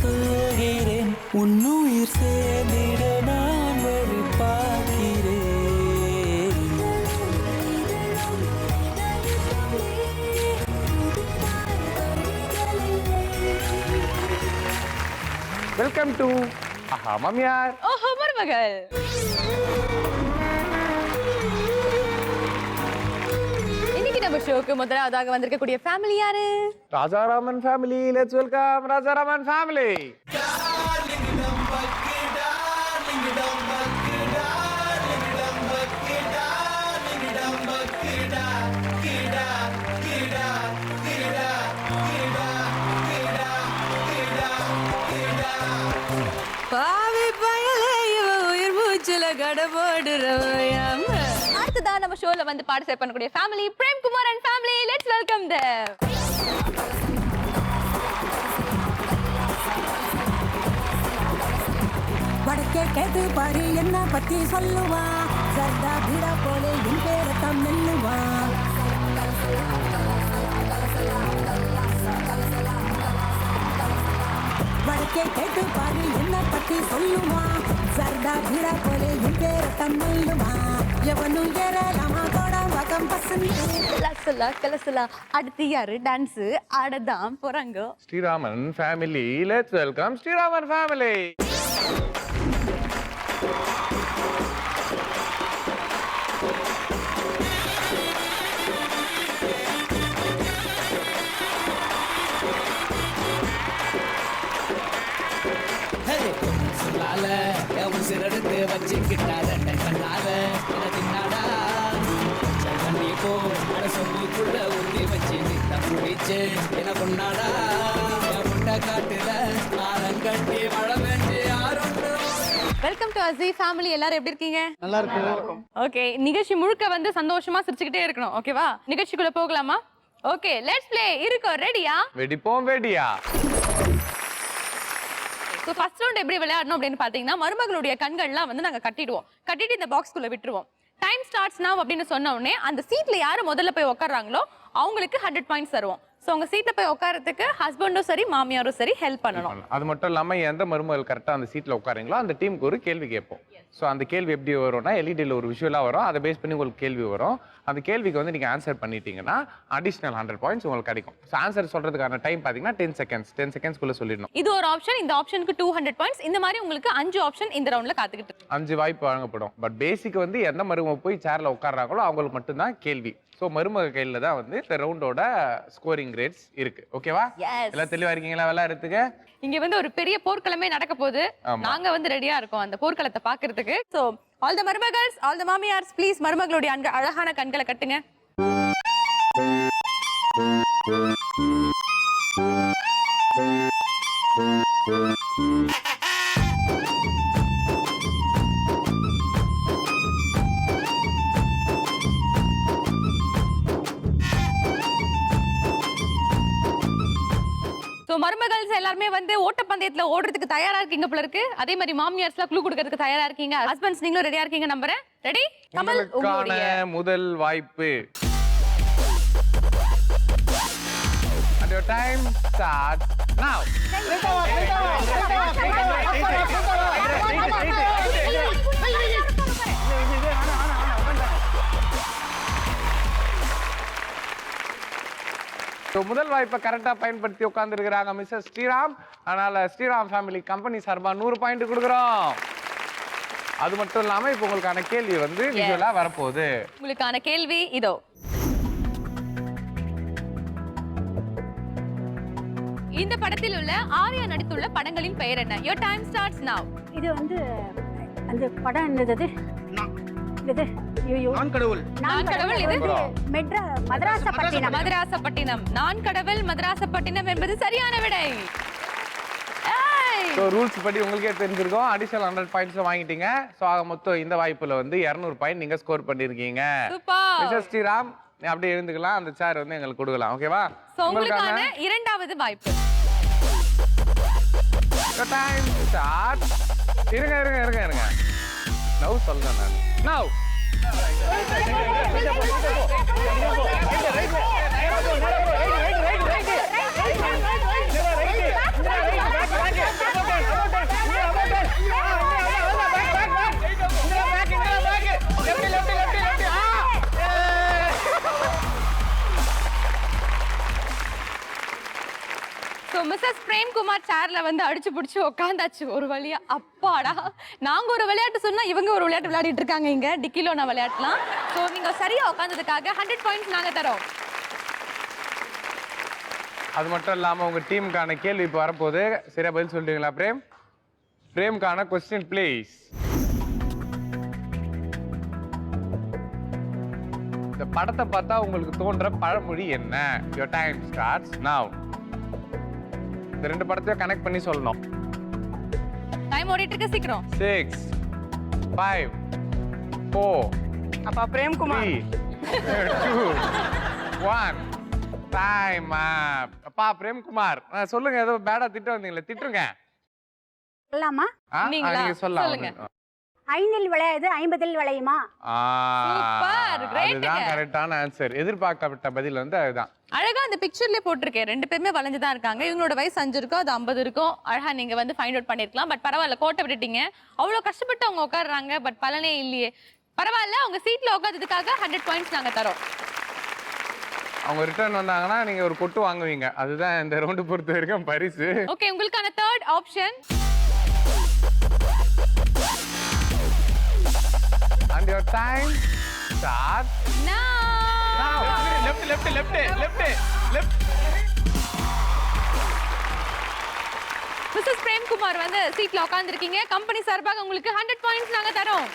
சொல்கிறேன் உன்னுயிர் சேர்ந்திட நான் வழி பார்க்கிறேன். வெல்கம் டு ஆஹா மாமியார் ஓஹோ மருமகள். இன்னைக்கு நம்ம ஷோக்கு முதலாவதாக வந்திருக்கக்கூடிய ஃபேமிலி யாரு? Rajaraman family. Let's welcome Rajaraman family. பாவி பயலே இவ உயிர் மூச்சுல கடபோடுறவயாம். அடுத்ததான் நம்ம ஷோல வந்து பார்ட்டிசிபேட் பண்ணக்கூடிய family Prem Kumar and family. Let's welcome them. வடக்கே கேட்டு பாரு என்ன பத்தி சொல்லுவா, சர்தா பீடா போல என் பேரத்தான் மெல்லுவா. வடக்கே கேட்டு பாரு என்ன பத்தி சொல்லுவா, சர்தா பீடா போல என் பேரத்தான் மெல்லுவா. எவனும் ஏறலாமா தோடம் வகம் பசங்க. லசலா கலசலா. அடுத்து யாரு டான்ஸ் ஆடதான் போறாங்க? Sriraman family. Let's welcome Sriraman family. சொல்லால உசிரெடுத்து வச்சுக்கிட்டாத கண்ணால தின்னாடா தண்ணி போ சொல்லிக்குள்ள ஊற்றி வச்சு நித்த முடிச்சு என கொண்டாடா முட்டை காட்டுல ஆரங்கட்டி மழை பெஞ்சு யாரும். வெல்கம் டு அஸி ஃபேமிலி. எல்லாரும் எப்படி இருக்கீங்க? நல்லா இருக்கு. ஓகே, நிகழ்ச்சி முழுக்க வந்து சந்தோஷமா சிரிச்சுக்கிட்டே இருக்கணும். ஓகேவா? நிகழ்ச்சிக்குள்ள போகலாமா? Okay, let's play. இருக்கோ ரெடியா? வெடிப்போம் வெடியா. ஸோ ஃபர்ஸ்ட் ரவுண்ட் எப்படி விளையாடணும் அப்படின்னு பார்த்தீங்கன்னா, மருமகளுடைய கண்கள்லாம் வந்து நாங்கள் கட்டிட்டு இந்த பாக்ஸ்குள்ளே விட்டுருவோம். டைம் ஸ்டார்ட்ஸ் நவ் அப்படின்னு சொன்ன உடனே அந்த சீட்ல யாரு முதல்ல போய் உட்கார்றாங்களோ அவங்களுக்கு 100 பாயிண்ட்ஸ் தருவோம். ஸோ உங்க சீட்ல போய் உட்காரத்துக்கு ஹஸ்பண்டும் சரி மாமியாரும் சரி ஹெல்ப் பண்ணணும். அது மட்டும் இல்லாம எந்த மருமகள் கரெக்டா அந்த சீட்ல உட்காரீங்களோ அந்த டீமுக்கு ஒரு கேள்வி கேட்போம். ஸோ அந்த கேள்வி எப்படி வரும்னா எல்இடியில் ஒரு விஷுவலா வரும். அதை பேஸ் பண்ணி உங்களுக்கு கேள்வி வரும். அந்த கேள்விக்கு வந்து நீங்க ஆன்சர் பண்ணிட்டீங்கன்னா அடிஷனல் 100 பாயிண்ட்ஸ் உங்களுக்கு கிடைக்கும். ஸோ ஆன்சர் சொல்றதுக்கான டைம் பாத்தீங்கன்னா 10 செகண்ட்ஸ்க்குள்ள சொல்லிடணும். இது ஒரு ஆப்ஷன். இந்த ஆப்ஷனுக்கு 200 பாயிண்ட்ஸ். இந்த மாதிரி உங்களுக்கு 5 ஆப்ஷன் இந்த ரவுண்ட்ல காத்துக்கிட்டு இருக்கு. 5 வாய்ப்பு வழங்கப்படும். பட் பேசிக் வந்து எந்த மருமக போய் சேர்ல உட்கார்றாங்களோ அவங்களுக்கு மட்டும்தான் கேள்வி. ஸோ மருமக கையில தான் வந்து இந்த ரவுண்டோட ஸ்கோரிங் ரேட்ஸ் இருக்கு. ஓகேவா? எல்லாம் தெளிவா இருக்கீங்களா விளையாடுறதுக்கு? இங்க வந்து ஒரு பெரிய போர்க்களமே நடக்க போகுது. நாங்க வந்து ரெடியா இருக்கோம் அந்த போர்க்களத்தை பாக்குறதுக்கு. சோ ஆல் தி மருமகள்ஸ், ஆல் தி மாமியார்ஸ், ப்ளீஸ் மருமகளுடைய அழகான கண்களை கட்டுங்க. மருமகள்ஸ் எல்லாருமே வந்து ஓட்டப்பந்தயத்துல ஓடுறதுக்கு தயாரா இருக்கீங்க போல இருக்கு. அதே மாதிரி மாமியார்ஸ்லாம் க்ளூ கொடுக்கிறதுக்கு தயாரா இருக்கீங்க. ஹஸ்பண்ட்ஸ் நீங்களும் ரெடியா இருக்கீங்க நம்புறேன். ரெடி? கமல் உங்களுடைய முதல் வாய்ப்பு. And your time starts now. முதல் வாய்ப்பை கரெக்டா பயன்படுத்தி உட்கார்ந்து இருக்கிறாங்க மிஸ்ஸஸ் ஸ்ரீராம். அதனால ஸ்ரீராம் ஃபேமிலி கம்பெனி சார்பா 100 பாயிண்ட் கொடுக்குறோம். அது மட்டும் இல்லாம இப்போ உங்களுக்கான கேள்வி வந்து விஜுவலா வரப்போகுது. உங்களுக்கான கேள்வி இதோ. இந்த படத்தில் உள்ள ஆர்யா நடித்துள்ள படங்களின் பெயர் என்ன? Your time starts now. இது வந்து அந்த படம் என்னது? இது நான் கடவுள். நான் கடவுள். இது மதராசப்பட்டினம். மதராசப்பட்டினம். நான் கடவுள் மதராசப்பட்டினம் என்பது சரியான விடை. சோ ரூல்ஸ் படி உங்களுக்கே தெரிஞ்சிருக்கும். அடிஷனல் 100 பாயிண்ட்ஸ் வாங்கிட்டீங்க. சோ ஆக மொத்தம் இந்த வாய்ப்புல வந்து 200 பாயிண்ட் நீங்க ஸ்கோர் பண்ணிருக்கீங்க. சூப்பர். மிஸ்டர் ஸ்ரீராம் நீ அப்படியே எழுந்துக்கலாம். அந்த சேர் வந்து எங்களுக்கு கொடுக்கலாம். ஓகேவா? சோ உங்களுக்கான இரண்டாவது வாய்ப்பு. Your time starts. இருங்க. நவ் சொல்றேன் நான். நவ். ஸோ மிஸ்ஸஸ் பிரேம்குமார் சேர்ல வந்து அடிச்சு பிடிச்சி உட்காந்தாச்சு ஒரு வழியா. அப்பாடா, நாங்க ஒரு விளையாட்டு சொன்னா இவங்க ஒரு விளையாட்டு விளையாடிட்டு இருக்காங்க இங்க டிக்கிலோனா விளையாட்டுலாம். ஸோ நீங்க சரியா உட்காந்ததுக்காக 100 பாயிண்ட்ஸ் நாங்க தரோம். அது மட்டும் இல்லாம உங்க டீமுக்கான கேள்வி இப்போ வரப்போகுது. சரியா பதில் சொல்லிட்டீங்களா பிரேம்? பிரேம்கான question please. இந்த படத்தை பார்த்தா உங்களுக்கு தோன்ற பழமொழி என்ன? Your time starts now. இந்த ரெண்டு படத்தையும் கனெக்ட் பண்ணி சொல்லணும். டைம் ஓடிட்டு இருக்கு, சீக்கிரம். 6 5 4 அப்பா பிரேம்குமார் 3 2 1 டைம் அப். அப்பா பிரேம்குமார் சொல்லுங்க, ஏதோ பேடா திட்ட வந்தீங்களே, திட்டுங்க. சொல்லலாமா? நீங்க சொல்லலாம். சொல்லுங்க. 5 விளையாது 50 விளையுமா? Super, great. அதுதான் கரெக்டான ஆன்சர். எதிர்பார்க்கப்பட்ட பதில் வந்து அதுதான். அழகா அந்த பிக்சர்லயே போட்டிருக்கேன். ரெண்டு பேருமே வளைஞ்சுதான் இருக்காங்க. இவங்களோட வயசு 5 இருக்கும், அது 50 இருக்கும். அழகா நீங்க வந்து ஃபைண்ட் அவுட் பண்ணிருக்கலாம். பட் பரவாயில்ல, கோட்டை விட்டுட்டீங்க. அவ்வளவு கஷ்டப்பட்டு அவங்க உட்காடுறாங்க, பட் பலனே இல்லையே. பரவாயில்ல, அவங்க சீட்ல உட்காந்ததுக்காக 100 பாயிண்ட்ஸ் நாங்க தரோம். அவங்க ரிட்டர்ன் வந்தாங்கன்னா நீங்க ஒரு கொட்டு வாங்குவீங்க. அதுதான் இந்த ரவுண்டு பொறுத்த வரைக்கும் பரிசு. ஓகே, உங்களுக்கான third option. And your time starts now. Left. Mrs Premkumar வந்து சீட்ல உட்கார்ந்திருக்கீங்க. கம்பெனி சார்பாக உங்களுக்கு 100 பாயிண்ட்ஸ் நாங்க தரோம்.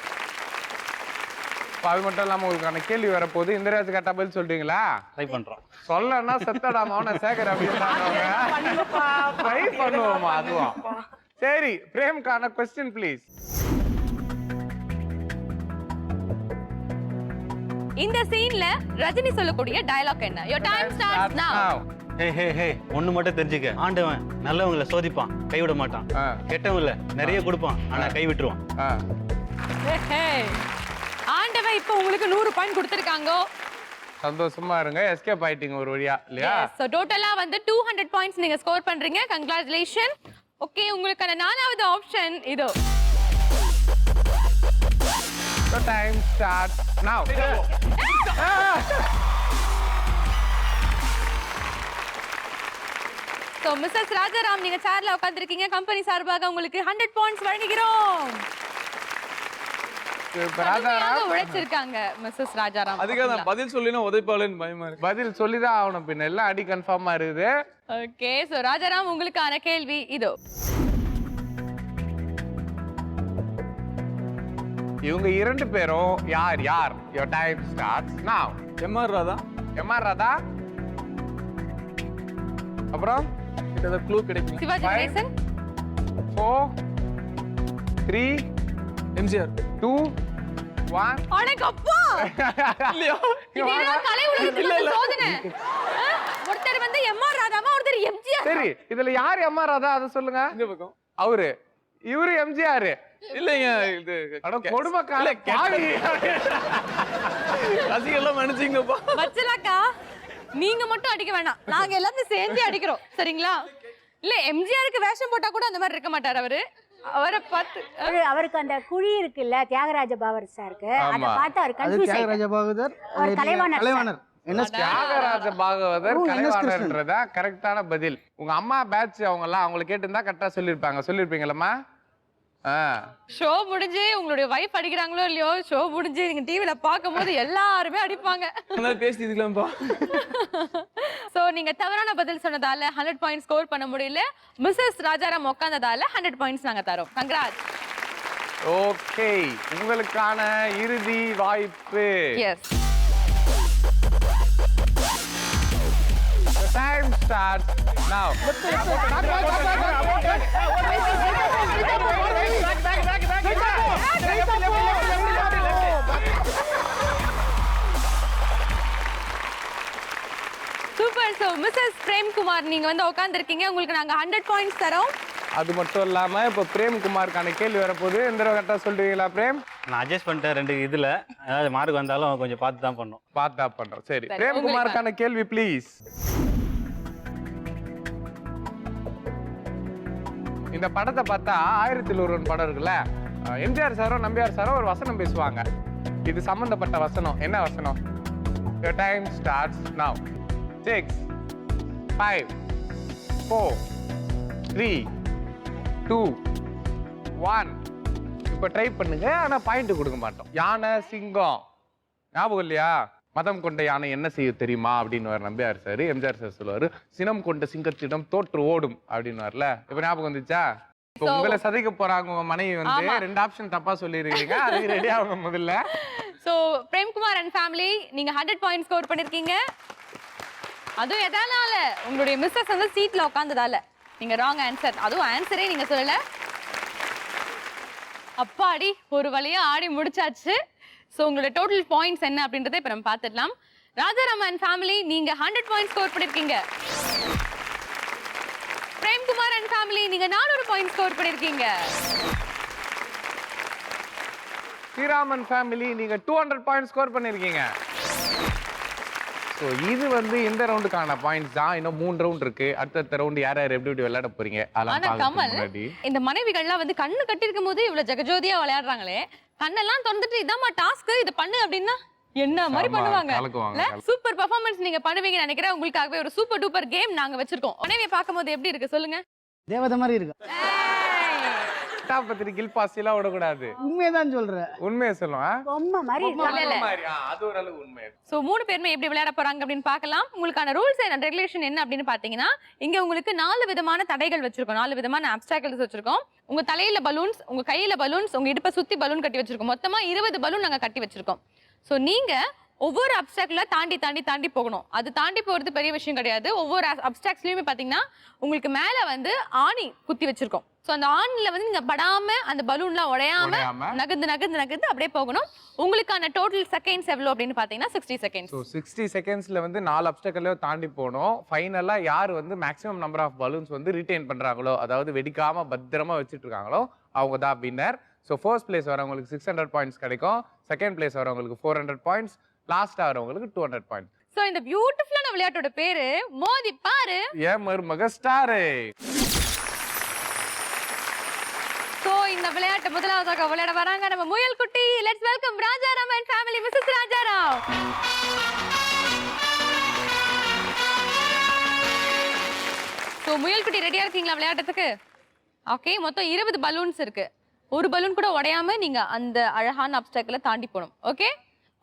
அது மட்டும் இல்லாம உங்களுக்கான கேள்வி வரப்போகுது. இந்த ராஜ் கரெக்டா பதில் சொல்றீங்களா? ட்ரை பண்றோம். சொல்லனா செத்தடா மௌன சேகர் அப்படின்னு ட்ரை பண்ணுவோமா? அதுவும் சரி. பிரேம்கான கொஸ்டின் ப்ளீஸ். இந்த சீன்ல ரஜினி சொல்லக்கூடிய டயலாக் என்ன? Your time starts now. ஹே ஒண்ணு மட்டும் தெரிஞ்சுக்க, ஆண்டவன் நல்லவங்கள சோதிப்பான், கைவிட மாட்டான். கெட்டவங்கள நிறைய கொடுப்பான், ஆனா கை விட்டுருவான். ஆண்டவன் இப்போ உங்களுக்கு 100 பாயிண்ட் கொடுத்திருக்காங்க. சந்தோஷமா இருங்க, எஸ்கேப் ஆயிட்டீங்க ஒரு வழியா இல்லையா? சோ டோட்டலா வந்து 200 பாயிண்ட்ஸ் நீங்க ஸ்கோர் பண்றீங்க. கங்க்ராச்சுலேஷன். ஓகே, உங்களுக்கான 4வது ஆப்ஷன் இதோ. The time starts now. So Mrs Rajaram, நீங்க சேர்ல உட்கார்ந்திருக்கீங்க. கம்பெனி சார்பாக உங்களுக்கு 100 பாயிண்ட்ஸ் வழங்குகிறோம். ராஜாராம் உழைச்சிருக்காங்க மிஸ்ஸஸ் ராஜாராம். அதுக்காக பதில் சொல்லினா உதைப்பாளன்னு பயமா இருக்கு. பதில் சொல்லிதான் ஆகணும், பின்ன எல்லாம் அடி கன்ஃபார்மா இருக்குது. ஓகே, சோ ராஜாராம் உங்களுக்கான கேள்வி இதோ. இவங்க 2 பேரும் யார் யார்? Your time starts now. MR Radha, MR Radha, அப்புறம் கிட்ட க்ளூ கிடைக்கும். சிவாஜி கணேசன். 4 3 எம்ஜிஆர் 2 1. அடங்கப்பா, இல்லையா? இதெல்லாம் கலை உலகத்துல சோதனை. ஒருத்தர் வந்து எம்ஆர் ராதாமா, ஒருத்தர் எம்ஜிஆர். சரி, இதுல யார் எம்ஆர் ராதா அதை சொல்லுங்க. இந்த பக்கம் அவரு, இவரு எம்ஜிஆர். இல்லைங்க, இது கொடுமைக்கால பாவி. ரசிகர்லாம் மன்னிச்சிங்கப்பா. வச்சலாக்கா, நீங்க மட்டும் அடிக்க வேணாம், நாங்க எல்லாரும் சேர்ந்து அடிக்கிறோம், சரிங்களா? இல்ல எம்ஜிஆருக்கு வேஷம் போட்டா கூட அந்த மாதிரி இருக்க மாட்டார் அவரு. அவரை பார்த்து அவருக்கு அந்த குழி இருக்குல்ல, தியாகராஜ பாகவதர் சாருக்கு, அத ஆமா. பார்த்து அவர் கன்ஃபியூஸ் தியாகராஜ பாகவதர் அவர் கலைவாணர். தியாகராஜ பாகவதர் கலைவாணர்ன்றதா கரெக்டான பதில். உங்க அம்மா பேட்ச் அவங்க எல்லாம் அவங்களை கேட்டிருந்தா கரெக்டா சொல்லிருப்பீங்களம்மா. ஷோ முடிஞ்சு உங்களுடைய வைஃப் அடிக்கிறாங்களோ இல்லையோ, ஷோ முடிஞ்சு நீங்க டிவில பார்க்கும்போது எல்லாருமே அடிப்பாங்க. பேசி இதுக்கலாம்ப்பா. சோ நீங்க தவறான பதில் சொன்னதால 100 பாயிண்ட் ஸ்கோர் பண்ண முடியல. மிஸ்ஸஸ் ராஜாராம் உட்கார்ந்ததால 100 பாயிண்ட்ஸ் நாங்க தரோம். கங்க்ராட்ஸ். ஓகே, உங்களுக்கான இறுதி வாய்ப்பு. Yes. The time starts now. Super. So Mrs Premkumar, நீங்க வந்து உட்கார்ந்திருக்கீங்க. உங்களுக்கு நாங்க 100 பாயிண்ட்ஸ் தரோம். அது மட்டும் இல்லாம இப்ப பிரேம்குமாருக்கான கேள்வி வரப்போகுது. இந்த தடவை கரெக்டா சொல்றீங்களா பிரேம்? நான் அட்ஜஸ்ட் பண்ணிட்டேன் 2 இதுல. அதாவது மார்க் வந்தாலும் கொஞ்சம் பார்த்து தான் பண்ணணும். பார்த்தா பண்றோம். சரி, பிரேம்குமாருக்கான கேள்வி ப்ளீஸ். இந்த படத்தை பார்த்தா 1001 படம் இருக்குல்ல, எம்ஜிஆர் சாரோ நம்பியார் சாரோ ஒரு வசனம் பேசுவாங்க. இது சம்பந்தப்பட்ட வசனம். என்ன வசனம்? Your time starts now. 6 5 4 3 2 1 இப்போ ட்ரை பண்ணுங்க ஆனா பாயிண்ட் கொடுக்க மாட்டோம். யானை சிங்கம் ஞாபகம் இல்லையா? மதம் கொண்ட யானை என்ன செய்ய தெரியுமா அப்படின்னு நம்பியார் சார். எம்ஜிஆர் சார் சொல்லுவாரு சினம் கொண்ட சிங்கத்திடம் தோற்று ஓடும் அப்படின்னு வரல. இப்ப ஞாபகம் வந்துச்சா? இப்போ உங்களை சதைக்க போறாங்க உங்க மனைவி வந்து 2 ஆப்ஷன் தப்பா சொல்லிருக்கீங்க. அதுக்கு ரெடி ஆகும் முதல்ல. சோ பிரேம்குமார் அண்ட் ஃபேமிலி நீங்க 100 பாயிண்ட் ஸ்கோர் பண்ணிருக்கீங்க. அதுவும் எதனால? உங்களுடைய மிஸ்ஸஸ் வந்து சீட்ல உட்கார்ந்ததால. நீங்க ராங் ஆன்சர். அதுவும் ஆன்சரே நீங்க சொல்லல. அப்பாடி ஒரு வழியா ஆடி முடிச்சாச்சு. சோ உங்களோட டோட்டல் பாயிண்ட்ஸ் என்ன அப்படின்றதை இப்ப நம்ம பார்த்துடலாம். ராஜாராமன் ஃபேமிலி நீங்க 100 பாயிண்ட் ஸ்கோர் பண்ணிருக்கீங்க. பிரேம்குமார் அண்ட் ஃபேமிலி நீங்க 400 பாயிண்ட் ஸ்கோர் பண்ணிருக்கீங்க. ஸ்ரீராமன் ஃபேமிலி நீங்க 200 பாயிண்ட் ஸ்கோர் பண்ணிருக்கீங்க. ஸோ இது வந்து இந்த ரவுண்டுக்கான பாயிண்ட்ஸ் தான். இன்னும் 3 ரவுண்ட் இருக்கு. அடுத்த ரவுண்ட் யார் யார் எப்படி விளையாட போறீங்க ஆனா கமல் இந்த மனைவிகள்லாம் வந்து கண்ணு கட்டிருக்கும் போது இவ்வளவு ஜெகஜோதியா விளையாடுறாங்களே, கண்ணெல்லாம் திறந்துட்டு இதாம்மா டாஸ்க் இது பண்ணு அப்படின்னா என்ன மாதிரி பண்ணுவாங்க. சூப்பர் பெர்ஃபார்மன்ஸ் நீங்க பண்ணுவீங்கன்னு நினைக்கிறேன். உங்களுக்காகவே ஒரு சூப்பர் டூப்பர் கேம் நாங்க வச்சிருக்கோம். மனைவியை பார்க்கும்போது எப்படி இருக்கு சொல்லுங்க? தேவதை மாதிரி இருக்கு. பத்திரி கில் பாஸ் எல்லாம் விடக்கூடாது. உண்மையதான் சொல்றேன். உண்மையை சொல்லுவேன். பொம்மை மாதிரி அது ஒரு அளவு உண்மை. சோ 3 பேருமே எப்படி விளையாட போறாங்க அப்படின்னு பார்க்கலாம். உங்களுக்கான ரூல்ஸ் அண்ட் ரெகுலேஷன் என்ன அப்படின்னு பாத்தீங்கன்னா, இங்க உங்களுக்கு 4 விதமான தடைகள் வச்சிருக்கோம். 4 விதமான அப்ஸ்டாக்கிள்ஸ் வச்சிருக்கோம். உங்க தலையில பலூன்ஸ், உங்க கையில பலூன்ஸ், உங்க இடுப்பை சுத்தி பலூன் கட்டி வச்சிருக்கோம். மொத்தமா 20 பலூன் நாங்க கட்டி வச்சிருக்கோம். சோ நீங்க ஒவ்வொரு அப்ஸ்டாக்ல தாண்டி போகணும். அது தாண்டி போறது பெரிய விஷயம் கிடையாது. ஒவ்வொரு அப்ஸ்டாக்ஸ்லயுமே பாத்தீங்கன்னா உங்களுக்கு மேல வந்து ஆணி குத்தி வச்சிருக்கோம். சோ அந்த ஆணில வந்து நீங்க படாம அந்த பலூன்லாம் உடையாம நகர்ந்து அப்படியே போகணும். உங்களுக்கான டோட்டல் செகண்ட்ஸ் எவ்வளவு அப்படின்னு பாத்தீங்கன்னா 60 செகண்ட்ஸ். சோ 60 செகண்ட்ஸ்ல வந்து 4 அப்ஸ்டாக்கிள தாண்டி போகணும். ஃபைனலா யார் வந்து மேக்ஸிமம் நம்பர் ஆஃப் பலூன்ஸ் வந்து ரிட்டைன் பண்றாங்களோ, அதாவது வெடிக்காம பத்திரமா வச்சிட்டு இருக்காங்களோ அவங்க தான் வின்னர். சோ ஃபர்ஸ்ட் பிளேஸ் வரவங்களுக்கு 600 பாயிண்ட்ஸ் கிடைக்கும். செகண்ட் பிளேஸ் வரவங்களுக்கு 400 பாயிண்ட்ஸ். லாஸ்ட் வரவங்களுக்கு 200 பாயிண்ட்ஸ். சோ இந்த பியூட்டிஃபுல்லான விளையாட்டோட பேரு மோதி பாரு ஏன் மருமக ஸ்டார். சோ இந்த விளையாட்டு முதலாவதாக விளையாட வராங்க நம்ம முயல் குட்டி. Let's welcome Rajaram and family. Mrs Rajaram. So முயல் குட்டி ரெடியா இருக்கீங்களா விளையாட்டுறதுக்கு? ஓகே, மொத்தம் 20 பலூன்ஸ் இருக்கு. ஒரு பலூன் கூட உடையாம நீங்க அந்த அழகான அப்ஸ்டாக்கிள தாண்டி போகணும். Okay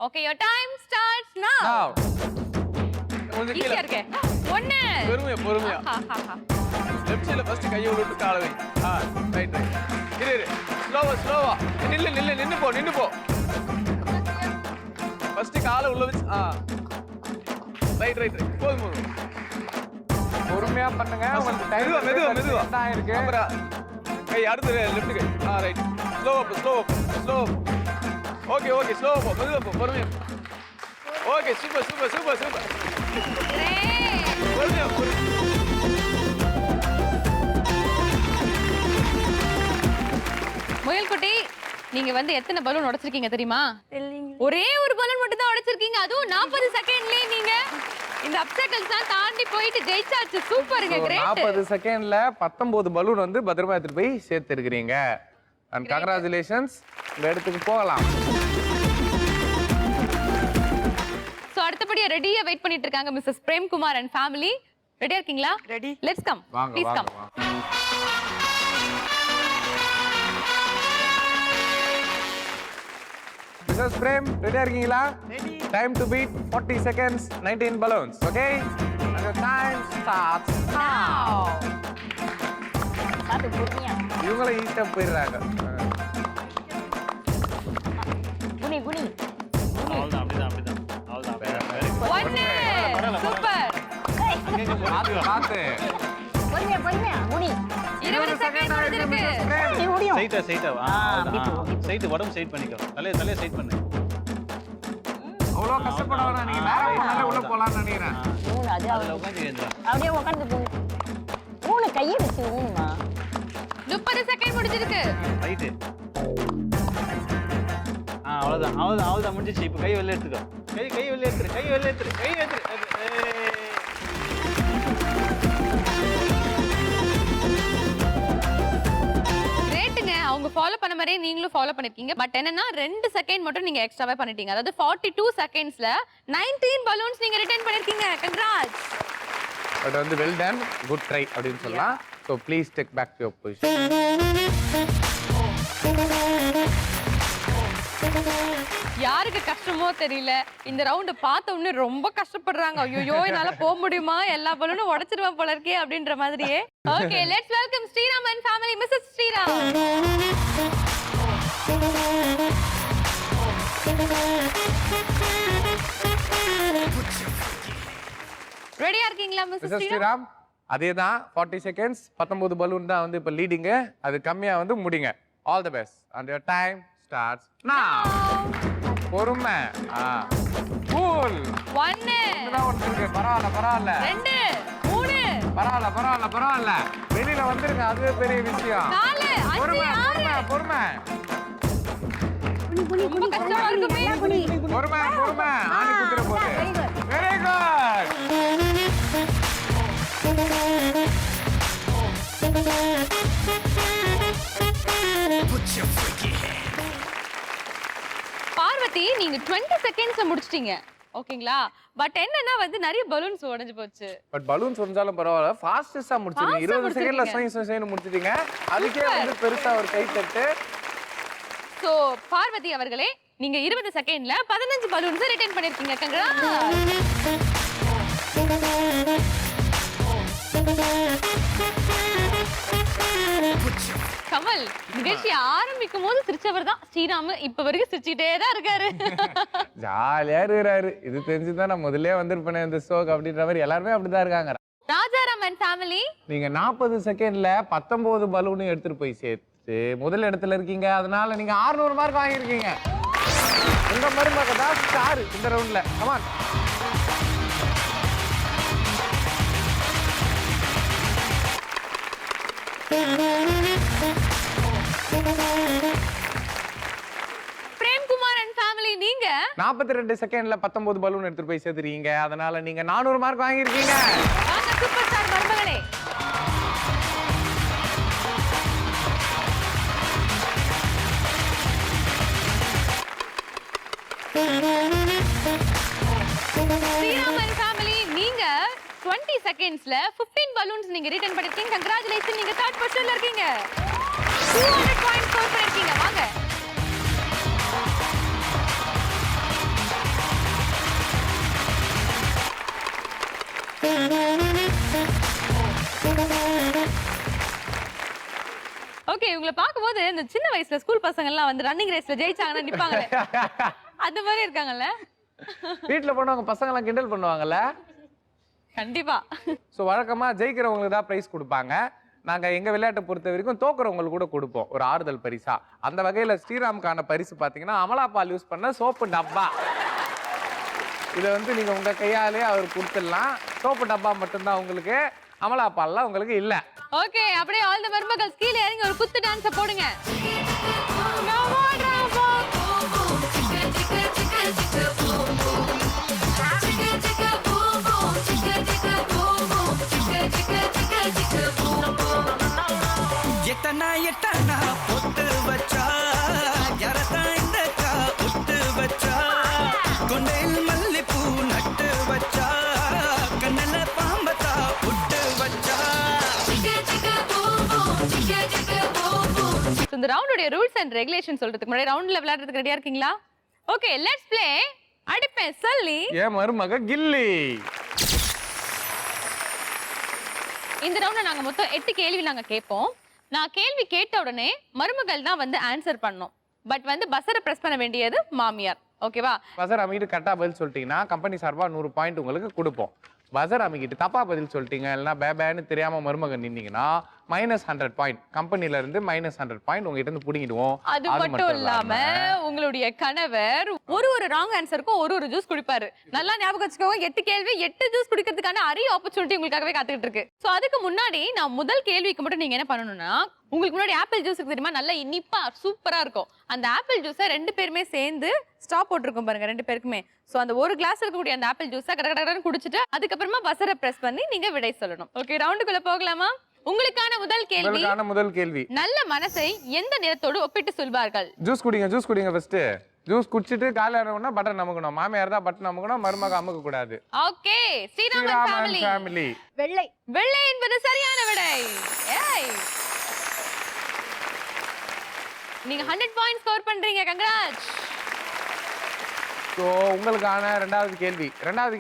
okay, your time starts now. கொஞ்சம் ஈஸியா இருக்கு. 1 பொறுமையா லெஃப்ட் சைடுல ஃபர்ஸ்ட் கையை விட்டு காலை வை. ரைட் இரு ஸ்லோவா நின்னு போ. ஃபர்ஸ்ட் காலை உள்ள வச்சு ரைட் போதும். பொறுமையா பண்ணுங்க. உங்களுக்கு டைம் மெதுவா தான் இருக்கு. அப்புறம் கை அடுத்து லெஃப்ட் கை. ரைட் ஸ்லோவா. ஓகே ஸ்லோவா போ. மெதுவா போ. பொறுமையா. Okay super. பொறுமையா. முயல் குட்டி நீங்க வந்து எத்தனை பலூன் உடைச்சிருக்கீங்க தெரியுமா? ஒரே ஒரு பலூன் மட்டும் தான் உடைச்சிருக்கீங்க. அதுவும் 40 செகண்ட்லயே நீங்க இந்த அப்ஸ்டாக்கிள்ஸ் தான் தாண்டி போயிட்டு ஜெயிச்சாச்சு. சூப்பர்ங்க, கிரேட். 40 செகண்ட்ல 19 பலூன் வந்து பத்திரமா எடுத்துட்டு போய் சேர்த்து இருக்கிறீங்க. And congratulations. இந்த இடத்துக்கு போகலாம். சோ அடுத்தபடியா ரெடியா வெயிட் பண்ணிட்டு இருக்காங்க மிஸ்ஸஸ் பிரேம்குமார் அண்ட் ஃபேமிலி. ரெடியா இருக்கீங்களா? Ready. Let's come. Please come. Mrs Prem ரெடியா இருக்கீங்களா? Ready. Time to beat 40 seconds 19 balloons. Okay? And your time starts now. பாத்து பொறுமையா. இவங்கள ஈஸியா போயிடுறாங்க. குனி அவ்வளவுதான். அப்படிதான். சூப்பர். பாத்து பொறுமையா குனி. 20 செகண்ட் முடிஞ்சிருக்கு. நீ முடியும். சைட்டா. சைட் உடம்பு சைட் பண்ணிக்கோ. தலைய சைட் பண்ணு. அவ்வளோ கஷ்டப்பட வேணாம். நீங்க நேரா உள்ள போலாம்னு நினைக்கிறேன். அதுல உட்கார்ந்து ஏந்திரா. அப்படியே உட்கார்ந்து போ. 3 கையை வச்சு ஊனுமா. 30 செகண்ட் முடிஞ்சிருக்கு. ரைட். அவ்வளவுதான் முடிஞ்சிச்சு. இப்போ கை வெளிய எடுத்துக்கோ. கை வெளிய எடுத்துரு. கிரேட்டுங்க. அவங்க ஃபாலோ பண்ண மாதிரியே நீங்களும் ஃபாலோ பண்ணிருக்கீங்க. பட் என்னன்னா 2 செகண்ட் மட்டும் நீங்க எக்ஸ்ட்ராவே பண்ணிட்டீங்க. அதாவது 42 செகண்ட்ஸ்ல 19 பலூன்ஸ் நீங்க ரிட்டர்ன் பண்ணிருக்கீங்க. கங்க்ராட்ஸ். பட் வந்து வெல் டன், குட் ட்ரை அப்படின்னு சொல்லலாம். So please take back your position. யாருக்கு கஷ்டமோ தெரியல, இந்த ரவுண்ட் பார்த்த உடனே ரொம்ப கஷ்டப்படுறாங்க. ஐயோ என்னால போக முடியுமா, எல்லா பலூனும் உடைச்சிருவேன் போல இருக்கே அப்படின்ற மாதிரியே. Okay, let's welcome Sriram and family. Mrs Sriram, ரெடியா இருக்கீங்களா மிஸ்ஸஸ் மிஸ்ஸஸ் ஸ்ரீராம்? ஸ்ரீராம், அதே தான் 40 செகண்ட்ஸ், 19 பலூன் தான் வந்து இப்போ லீடிங்கு. அது கம்மியாக வந்து முடிங்க. All the best and your time starts நவ. பொறுமை. கூல். 1 ஒன்று இருக்கு. பரவாயில்ல பரவாயில்ல. 2 3 பரவாயில்ல பரவாயில்ல பரவாயில்ல. வெளியில வந்துருங்க, அதுவே பெரிய விஷயம். 4 5 பொறுமை 6. பொறுமை பொறுமை ரொம்ப கஷ்டமா இருக்குமே. பொறுமை பொறுமை. ஆணி குதிரை போது. Very good. பார்வதி, நீங்க 20 செகண்ட்ஸ்ல முடிச்சிட்டீங்க. ஓகேங்களா? பட் என்னன்னா வந்து நிறைய பலூன்ஸ் உடைஞ்சு போச்சு. பட் பலூன்ஸ் ஒன்றாலும் பரவாயில்ல, ஃபாஸ்டஸ்டா முடிச்சிட்டீங்க. 20 செகண்ட்ல சைன் முடிச்சிட்டீங்க. அதுக்கே வந்து பெருசா ஒரு கை தட்டு. சோ பார்வதி அவர்களே, நீங்க 20 செகண்ட்ல 15 பலூன்ஸ் ரிட்டர்ன் பண்ணிருக்கீங்க. கங்கரா. கமல், நிகழ்ச்சி ஆரம்பிக்கும் போது சிரிச்சவர் தான் ஸ்ரீராம். இப்ப வரைக்கும் சிரிச்சுட்டே தான் இருக்காரு. ஜாலியா இருக்கிறாரு. இது தெரிஞ்சுதான் நான் முதல்ல வந்திருப்பேன் இந்த ஷோக்கு அப்படின்ற மாதிரி எல்லாருமே அப்படிதான் இருக்காங்க. ராஜாராம் அண்ட் ஃபேமிலி, நீங்க 40 செகண்ட்ல 19 பலூனும் எடுத்துட்டு போய் சேர்த்து முதல் இடத்துல இருக்கீங்க. அதனால நீங்க 600 மார்க் வாங்கியிருக்கீங்க. உங்க மருமக தான் ஸ்டார் இந்த ரவுண்ட்ல. கமான். பிரேம்குமார் அண்ட் ஃபேமிலி, நீங்க 42 செகண்ட்ல 19 பலூன் எடுத்துட்டு போய் சேர்த்துறீங்க. அதனால நீங்க 400 மார்க் வாங்கியிருக்கீங்க. வாங்க சூப்பர் ஸ்டார் மருமகளே. ஸ்ரீராம் அண்ட் ஃபேமிலி, நீங்க 20 செகண்ட்ஸ்ல 15 பலூன்ஸ் நீங்க ரிட்டர்ன் பண்ணிருக்கீங்க. கங்க்ராச்சுலேஷன், நீங்க 3rd பொசிஷன்ல இருக்கீங்க. 200 பாயிண்ட்ஸ் ஸ்கோர் பண்ணிருக்கீங்க. வாங்க. ஓகே, உங்களை பார்க்கும்போது இந்த சின்ன வயசுல ஸ்கூல் பசங்க எல்லாம் வந்து ரன்னிங் ரேஸ்ல ஜெயிச்சாங்கன்னா நிப்பாங்களே, அந்த மாதிரி இருக்காங்கல்ல. வீட்டுல போனவங்க பசங்க எல்லாம் கிண்டல் பண்ணுவாங்கல்ல. கண்டிப்பா. ஸோ வழக்கமா ஜெயிக்கிறவங்களுக்கு தான் பிரைஸ் கொடுப்பாங்க. நாங்க எங்க விளையாட்டை பொறுத்த வரைக்கும் தோக்குறவங்களுக்கு கூட கொடுப்போம் ஒரு ஆறுதல் பரிசா. அந்த வகையில ஸ்ரீராமுக்கான பரிசு பாத்தீங்கன்னா அமலா பால் யூஸ் பண்ண சோப்பு டப்பா. இதை வந்து நீங்க உங்க கையாலே அவர் கொடுத்துடலாம். சோப்பு டப்பா மட்டும்தான் உங்களுக்கு, அமலா பால்லாம் உங்களுக்கு இல்ல. ஓகே, அப்படியே ஆல் தி மருமகள் கீழ இறங்கி ஒரு குத்து டான்ஸ் போடுங்க. எட்டனா எட்டனா பொட்டு வச்சா யாரதா இந்த கா பொட்டு வச்சா கொண்டையில் மல்லிப்பூ நட்டு வச்சா கண்ணல பாம்பத்தா பொட்டு வச்சா. இந்த ரவுண்டோட ரூல்ஸ் அண்ட் ரெகுலேஷன் சொல்றதுக்கு முன்னாடி ரவுண்ட்ல விளையாடுறதுக்கு ரெடியா இருக்கீங்களா? ஓகே, லெட்ஸ் ப்ளே அடிப்பேன் சொல்லி ஏன் மருமக கில்லி. இந்த ரவுண்ட்ல நாங்க மொத்தம் 8 கேள்வி நாங்க கேட்போம். நான் கேள்வி கேட்ட உடனே மருமகள் தான் வந்து ஆன்சர் பண்ணணும். பட் வந்து பஸ்ஸரை பிரஸ் பண்ண வேண்டியது மாமியார். ஓகேவா? பசர் அமைக்கிட்டு கரெக்டாக பதில் சொல்லிட்டீங்கன்னா கம்பெனி சார்பாக 100 பாயிண்ட் உங்களுக்கு கொடுப்போம். பசர் அமைக்கிட்டு தப்பா பதில் சொல்லிட்டீங்க, இல்லைன்னா பேபேன்னு தெரியாம மருமகன் நின்னீங்கன்னா -100 பாயிண்ட். கம்பெனில இருந்து -100 பாயிண்ட் உங்ககிட்ட இருந்து புடிங்கிடுவோம். அது மட்டும் இல்லாம உங்களுடைய கணவர் ஒரு ராங் ஆன்சருக்கும் ஒரு ஜூஸ் குடிப்பாரு. நல்லா ஞாபகம் வச்சுக்கோங்க. 8 கேள்வி 8 ஜூஸ் குடிக்கிறதுக்கான அரிய ஆப்பர்ச்சுனிட்டி உங்களுக்காகவே காத்துக்கிட்டு இருக்கு. சோ அதுக்கு முன்னாடி நான் முதல் கேள்விக்கு மட்டும் நீங்க என்ன பண்ணணும்னா, உங்களுக்கு முன்னாடி ஆப்பிள் ஜூஸ் தெரியுமா, நல்லா இனிப்பா சூப்பரா இருக்கும். அந்த ஆப்பிள் ஜூஸை 2 பேருமே சேர்ந்து ஸ்டாப் போட்டிருக்கோம் பாருங்க 2 பேருக்குமே. சோ அந்த ஒரு கிளாஸ் இருக்கக்கூடிய அந்த ஆப்பிள் ஜூஸை கடகடன்னு குடிச்சிட்டு அதுக்கப்புறமா பஸ்ஸரை பிரஸ் பண்ணி நீங்க விடை சொல்லணும். ஓகே, ரவுண்டுக்குள்ள போகலாமா? உங்களுக்கான முதல் கேள்வி, நல்ல மனசை எந்த நிறத்தோடு ஒப்பிட்டு சொல்வார்கள்? ஜூஸ் குடிங்க ஃபர்ஸ்ட். ஜூஸ் குடிச்சிட்டு காலியானவனா பட்டன் அமுக்கணும். மாமியார் தான் பட்டன் அமுக்கணும், மருமக அமுக்க கூடாது. ஓகே ஸ்ரீராமன் ஃபேமிலி ஃபேமிலி வெள்ளை. வெள்ளை என்பது சரியான விடை. ஏய் நீங்க 100 பாயிண்ட் ஸ்கோர் பண்றீங்க. கங்க்ராட்ஸ். ஸோ உங்களுக்கான ரெண்டாவது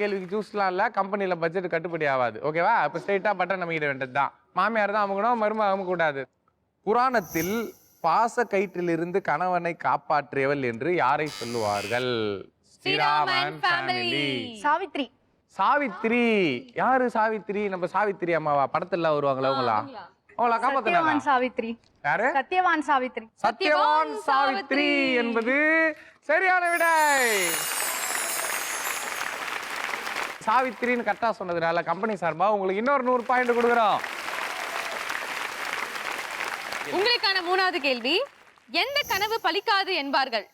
கேள்விக்கு ஜூஸ்லாம் இல்லை, கம்பெனியில் பட்ஜெட் கட்டுப்படி ஆகாது. ஓகேவா? இப்போ ஸ்ட்ரெயிட்டாக பட்டன் நம்பிக்கிட வேண்டியது தான். மாமியார் தான் அமுக்கணும், மருமக அமுக்க கூடாது. புராணத்தில் பாச கயிற்றிலிருந்து கணவனை காப்பாற்றியவள் என்று யாரை சொல்லுவார்கள்? ஸ்ரீராமன் ஃபேமிலி. சாவித்ரி. சாவித்ரி. யாரு சாவித்ரி? நம்ம சாவித்ரி அம்மாவா? படத்துல வருவாங்களா அவங்களா? அவங்களா காப்பாத்தினாங்க? சாவித்ரி. யாரு? சத்யவான் சாவித்ரி. சத்யவான் சாவித்ரி என்பது சரியான விடை. சாவித்ரின்னு கரெக்டா சொன்னதுனால கம்பெனி சார்பா உங்களுக்கு இன்னொரு 100 பாயிண்ட் கொடுக்குறோம். உங்களுக்கான மூணாவது கேள்வி, எந்த கனவு பலிக்காது என்பார்கள்?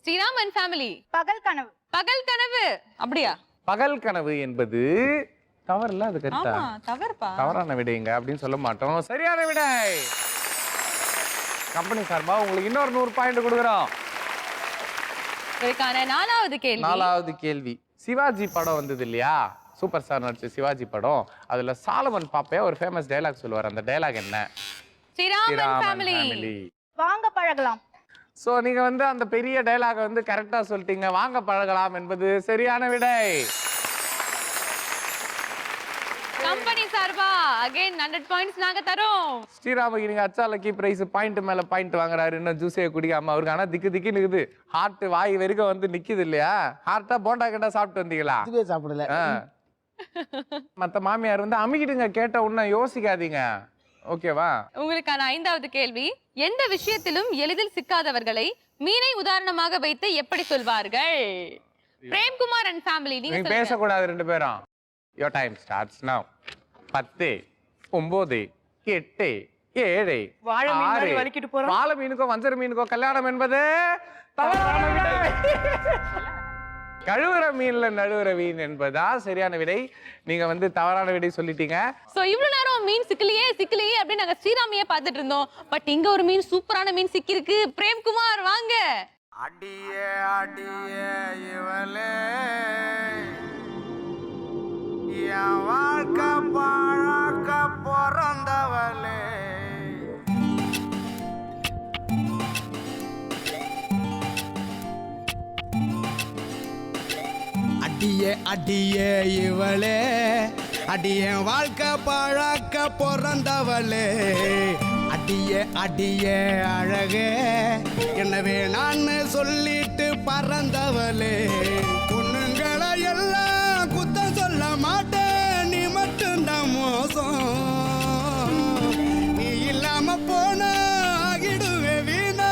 ஸ்ரீராமன் ஃபேமிலி. பகல் கனவு. பகல் கனவு. அப்படியா? பகல் கனவு என்பது தவறுல, அது கரெக்டா? தவறுப்பா. தவறான விடைங்க அப்படின்னு சொல்ல மாட்டோம். சரியான விடை. கம்பெனி சார்பா உங்களுக்கு இன்னொரு 100 பாயிண்ட் கொடுக்குறோம். உங்களுக்கான நாலாவது கேள்வி, சிவாஜி படம் வந்தது இல்லையா? சூப்பர் ஸ்டார் நடிச்ச சிவாஜி படம். அதுல சாலமன் பாப்பையா ஒரு ஃபேமஸ் டயலாக் சொல்லுவார். அந்த டயலாக் என்ன? ஸ்ரீராமன் ஃபேமிலி. வாங்க பழகலாம். சோ நீங்க வந்து அந்த பெரிய டயலாக வந்து கரெக்டா சொல்லிட்டீங்க. வாங்க பழகலாம் என்பது சரியான விடை. கம்பெனி சார்பா அகைன் 100 பாயிண்ட்ஸ் நாங்க தரோம். ஸ்ரீராமுக்கு நீங்க அச்சாலக்கி பிரைஸ் பாயிண்ட் மேல பாயிண்ட் வாங்குறாரு. இன்னும் ஜூஸே குடிக்காம அவருக்கு ஆனா திக்கு நிக்குது. ஹார்ட் வாய் வரைக்கும் வந்து நிக்குது இல்லையா? ஹார்ட்டா போண்டா கேட்டா சாப்பிட்டு வந்தீங்களா? இதுவே சாப்பிடல. மத்த மாமியார் வந்து அமிக்கிடுங்க, கேட்ட உடனே யோசிக்காதீங்க. ஓகேவா? உங்களுக்கான ஐந்தாவது கேள்வி, எந்த விஷயத்திலும் எளிதில் சிக்காதவர்களை மீனை உதாரணமாக வைத்து எப்படி சொல்வார்கள்? Premkumar and family. நீங்க பேசக்கூடாது ரெண்டு பேரும். Your time starts now. 10 9 8 7 6 வாழை மீனுக்கோ வஞ்சர மீனுக்கோ கல்யாணம் என்பது தவறான விடை. கழுவுற மீன்ல நழுவுற மீன் என்பதா சரியான விடை. நீங்க வந்து தவறான விடை சொல்லிட்டீங்க. சோ இவ்வளவு நேரம் மீன் சிக்கலையே அப்படின்னு நாங்க ஸ்ரீராமையே பார்த்துட்டு இருந்தோம். பட் இங்க ஒரு மீன், சூப்பரான மீன் சிக்கிருக்கு. பிரேம்குமார் வாங்க. அடியே இவளே என் வாழ்க்கை பழக்க பிறந்தவளே. அடியே இவளே அடிய வாழ்க்கை பழக்க பிறந்தவளே. அடியே அழகே எனவே நான் சொல்லிட்டு பறந்தவளே. பொண்ணுங்களை எல்லாம் குத்தம் சொல்ல மாட்டேன், நீ மட்டும்தான் மோசம். நீ இல்லாம போன ஆகிடுவே வீணா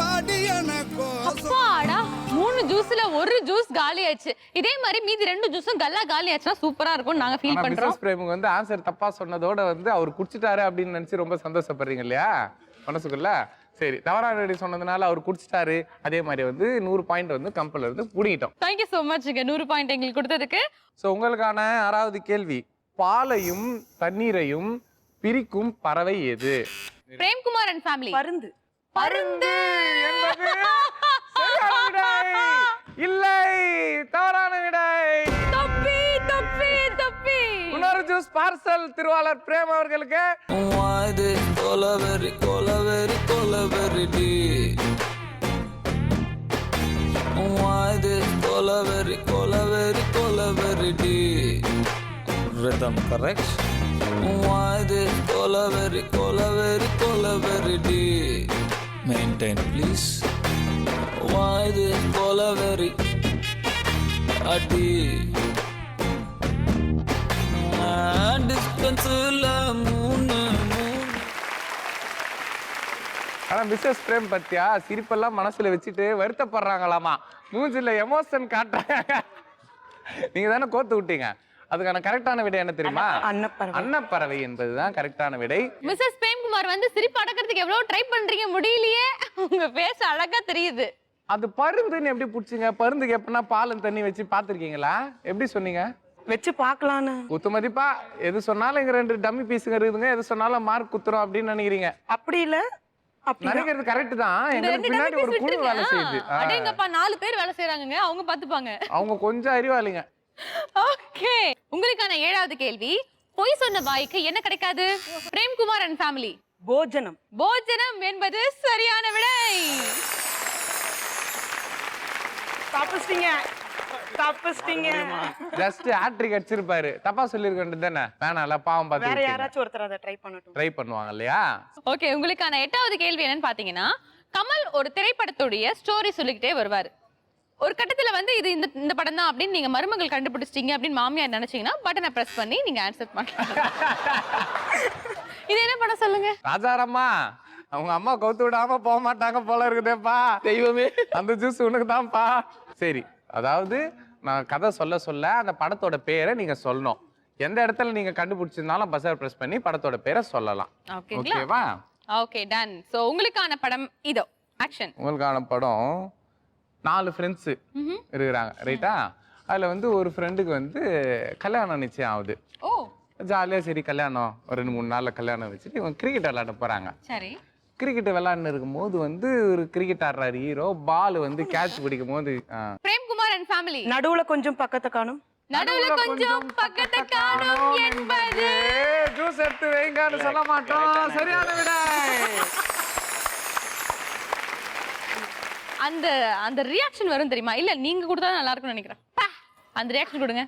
வாடி எனக்கு. அப்பாடா, 3 ஜூஸ்ல ஒரு ஜூஸ் காலி ஆச்சு. இதே மாதிரி மீதி 2 ஜூஸும் காலி ஆச்சுன்னா சூப்பரா இருக்கும் நாங்க ஃபீல் பண்றோம். மிஸ்ஸஸ் பிரேமுக்கு வந்து ஆன்சர் தப்பா சொன்னதோட வந்து அவர் குடிச்சிட்டாரு அப்படின்னு நினைச்சு ரொம்ப சந்தோஷப்படுறீங்க இல்லையா மனசுக்குள்ள? சரி, தவறான விடை சொன்னதுனால அவர் குடிச்சிட்டாரு. அதே மாதிரி வந்து 100 பாயிண்ட் வந்து கம்பெனில இருந்து புடிங்கிட்டோம். தேங்க்யூ சோ மச் 100 பாயிண்ட் எங்களுக்கு கொடுத்ததுக்கு. சோ உங்களுக்கான 6வது கேள்வி, பாலையும் தண்ணீரையும் பிரிக்கும் பறவை எது? Premkumar and family. பருந்து. பருந்து என்பது சரியான விடை. இல்லை, தவறான விடை. தப்பி. இன்னொரு ஜூஸ் பார்சல் திருவாளர் பிரேம் அவர்களுக்கு. Rhythm correct. Why this Colaveri maintain please. Why this Colaveri adi distance la moon. ஆனா மிஸ்ஸஸ் பிரேம் பத்தியா சிரிப்பெல்லாம் மனசுல வச்சுட்டு வருத்தப்படுறாங்களாமா. மூஞ்சில எமோஷன் காட்டுறாங்க. நீங்க தானே கோத்து விட்டீங்க. அதுக்கான கரெக்டான விடை என்ன தெரியுமா? அன்னப்பறவை என்பதுதான் கரெக்டான விடை. மிஸ்ஸஸ் பிரேம்குமார் வந்து சிரிப்பு அடக்கிறதுக்கு எவ்வளவு ட்ரை பண்றீங்க, முடியலையே. உங்க ஃபேஸ் அழகா தெரியுது. அது பருந்துன்னு எப்படி புடிச்சீங்க? பருந்துக்கு எப்படின்னா பாலும் தண்ணி வச்சு பாத்துருக்கீங்களா? எப்படி சொன்னீங்க? வச்சு பார்க்கலான்னு. குத்து மதிப்பா எது சொன்னாலும் இங்க 2 டம்மி பீஸுங்க இருக்குதுங்க, எது சொன்னாலும் மார்க் குத்துறோம் அப்படின்னு நினைக்கிறீங்க. அப்படி இல்ல, நினைக்கிறது கரெக்ட் தான். இந்த எங்களுக்கு ரெண்டு பின்னாடி ஒரு குழு வேலை செய்யுது. அடேங்கப்பா 4 பேர் வேலை செய்றாங்கங்க. அவங்க பாத்துப்பாங்க. அவங்க கொஞ்சம் அறிவாளிங்க. ஓகே, உங்களுக்கான 7வது கேள்வி. பொய் சொன்ன வாய்க்கு என்ன கிடைக்காது? Premkumar and family. போஜனம். போஜனம் என்பது சரியான விடை. தப்பிச்சிட்டீங்க. ஜஸ்ட் ஹேட்ரிக் அடிச்சிருப்பாரு. தப்பா சொல்லிருக்க வேண்டியது தானே? வேணாம்ல, பாவம் வேற பார்த்து யாராச்சும் ஒருத்தர் அதை ட்ரை பண்ணட்டும். ட்ரை பண்ணுவாங்க இல்லையா? ஓகே, உங்களுக்கான 8வது கேள்வி என்னன்னு பாத்தீங்கன்னா, கமல் ஒரு திரைப்படத்துடைய ஸ்டோரி சொல்லிக்கிட்டே வருவாரு. ஒரு கட்டத்துல வந்து இது இந்த படம் தான் அப்படின்னு நீங்க மருமகள் கண்டுபிடிச்சிட்டீங்க அப்படின்னு மாமியார் நினைச்சீங்கன்னா பட்டனை பிரஸ் பண்ணி நீங்க ஆன்சர் பண்ணலாம். இது என்ன படம் சொல்லுங்க? ராஜாராமா, அவங்க அம்மா கவுத்து விடாம போக மாட்டாங்க போல இருக்குதேப்பா. தெய்வமே, அந்த ஜூஸ் உனக்கு தான்ப்பா. சரி, அதாவது நான் கதை சொல்ல அந்த படத்தோட பேரை நீங்க சொல்லணும். எந்த இடத்துல நீங்க கண்டுபிடிச்சிருந்தாலும் பஸர் பிரஸ் பண்ணி படத்தோட பேரை சொல்லலாம். ஓகேவா? Okay, ton. சோ உங்களுக்கான படம் இதோ. ஆக்ஷன். உங்களுக்கான படம் 4 ஃப்ரெண்ட்ஸ் இருக்கிறாங்க, ரைட்டா? அதுல வந்து ஒரு ஃப்ரெண்டுக்கு வந்து கல்யாணம் நிச்சயம் ஆகுது. ஓ, ஜாலியா சரி கல்யாணம், ஒரு 2-3 நாள்ல கல்யாணம் வச்சுட்டு இவங்க கிரிக்கெட் விளையாட போறாங்க. சரி. கிரிக்கெட் விளையாண்டு இருக்கும்போது வந்து ஒரு கிரிக்கெட் ஆடுறாரு ஹீரோ. பால் வந்து கேட்ச் பிடிக்கும் போது பிரேம்குமார் அண்ட் ஃபேமிலி. நடுவுல கொஞ்சம் பக்கத்தை காணும். நடுவுல கொஞ்சம் பக்கத்தை காணும் என்பது ஜூஸ் எடுத்து வைங்கன்னு சொல்ல மாட்டோம். சரியான விடை. அந்த அந்த ரியாக்ஷன் வரும் தெரியுமா? இல்ல நீங்க கொடுத்தா நல்லா இருக்கும்னு நினைக்கிறேன். அந்த ரியாக்ஷன் கொடுங்க.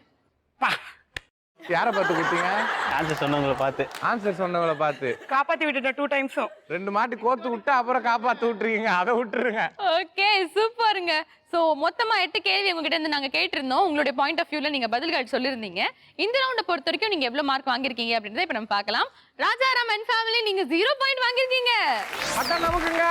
யாரை பார்த்து கொடுத்தீங்க? ஆன்சர் சொன்னவங்களை பார்த்து. ஆன்சர் சொன்னவங்களை பார்த்து. காப்பாத்தி விட்டுட்டேன் 2 டைம்ஸும். 2 மாட்டி கோத்து விட்டு அப்புறம் காப்பாத்து விட்டுருக்கீங்க. அதை விட்டுருங்க. ஓகே, சூப்பருங்க. சோ மொத்தமா 8 கேள்வி உங்ககிட்ட இருந்து நாங்க கேட்டிருந்தோம். உங்களுடைய பாயிண்ட் ஆஃப் வியூல நீங்க பதில்கள் சொல்லிருந்தீங்க. இந்த ரவுண்ட பொறுத்த வரைக்கும் நீங்க எவ்வளவு மார்க் வாங்கிருக்கீங்க அப்படின்றத இப்ப நம்ம பார்க்கலாம். ராஜாராம் அண்ட் ஃபேமிலி நீங்க 0 பாயிண்ட் வாங்கிருக்கீங்க. அதான் நமக்குங்க.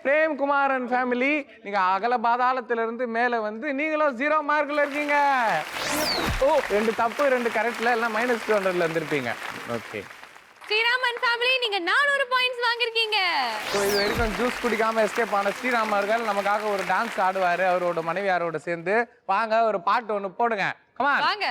பிரேம்குமார் அண்ட் ஃபேமிலி நீங்க அகல பாதாளத்திலிருந்து மேல வந்து நீங்களும் 0 மார்க்ல இருக்கீங்க. 2 தப்பு 2 கரெக்ட்ல எல்லாம் -200ல இருந்திருப்பீங்க. ஓகே. ஸ்ரீராம் அண்ட் ஃபேமிலி நீங்க 400 பாயிண்ட்ஸ் வாங்கிருக்கீங்க. சோ இது வரைக்கும் ஜூஸ் குடிக்காம எஸ்கேப் ஆன ஸ்ரீராம் அவர்கள் நமக்காக ஒரு டான்ஸ் ஆடுவாரு அவரோட மனைவியாரோட சேர்ந்து. வாங்க ஒரு பாட்டு ஒன்னு போடுங்க. Come on. வாங்க.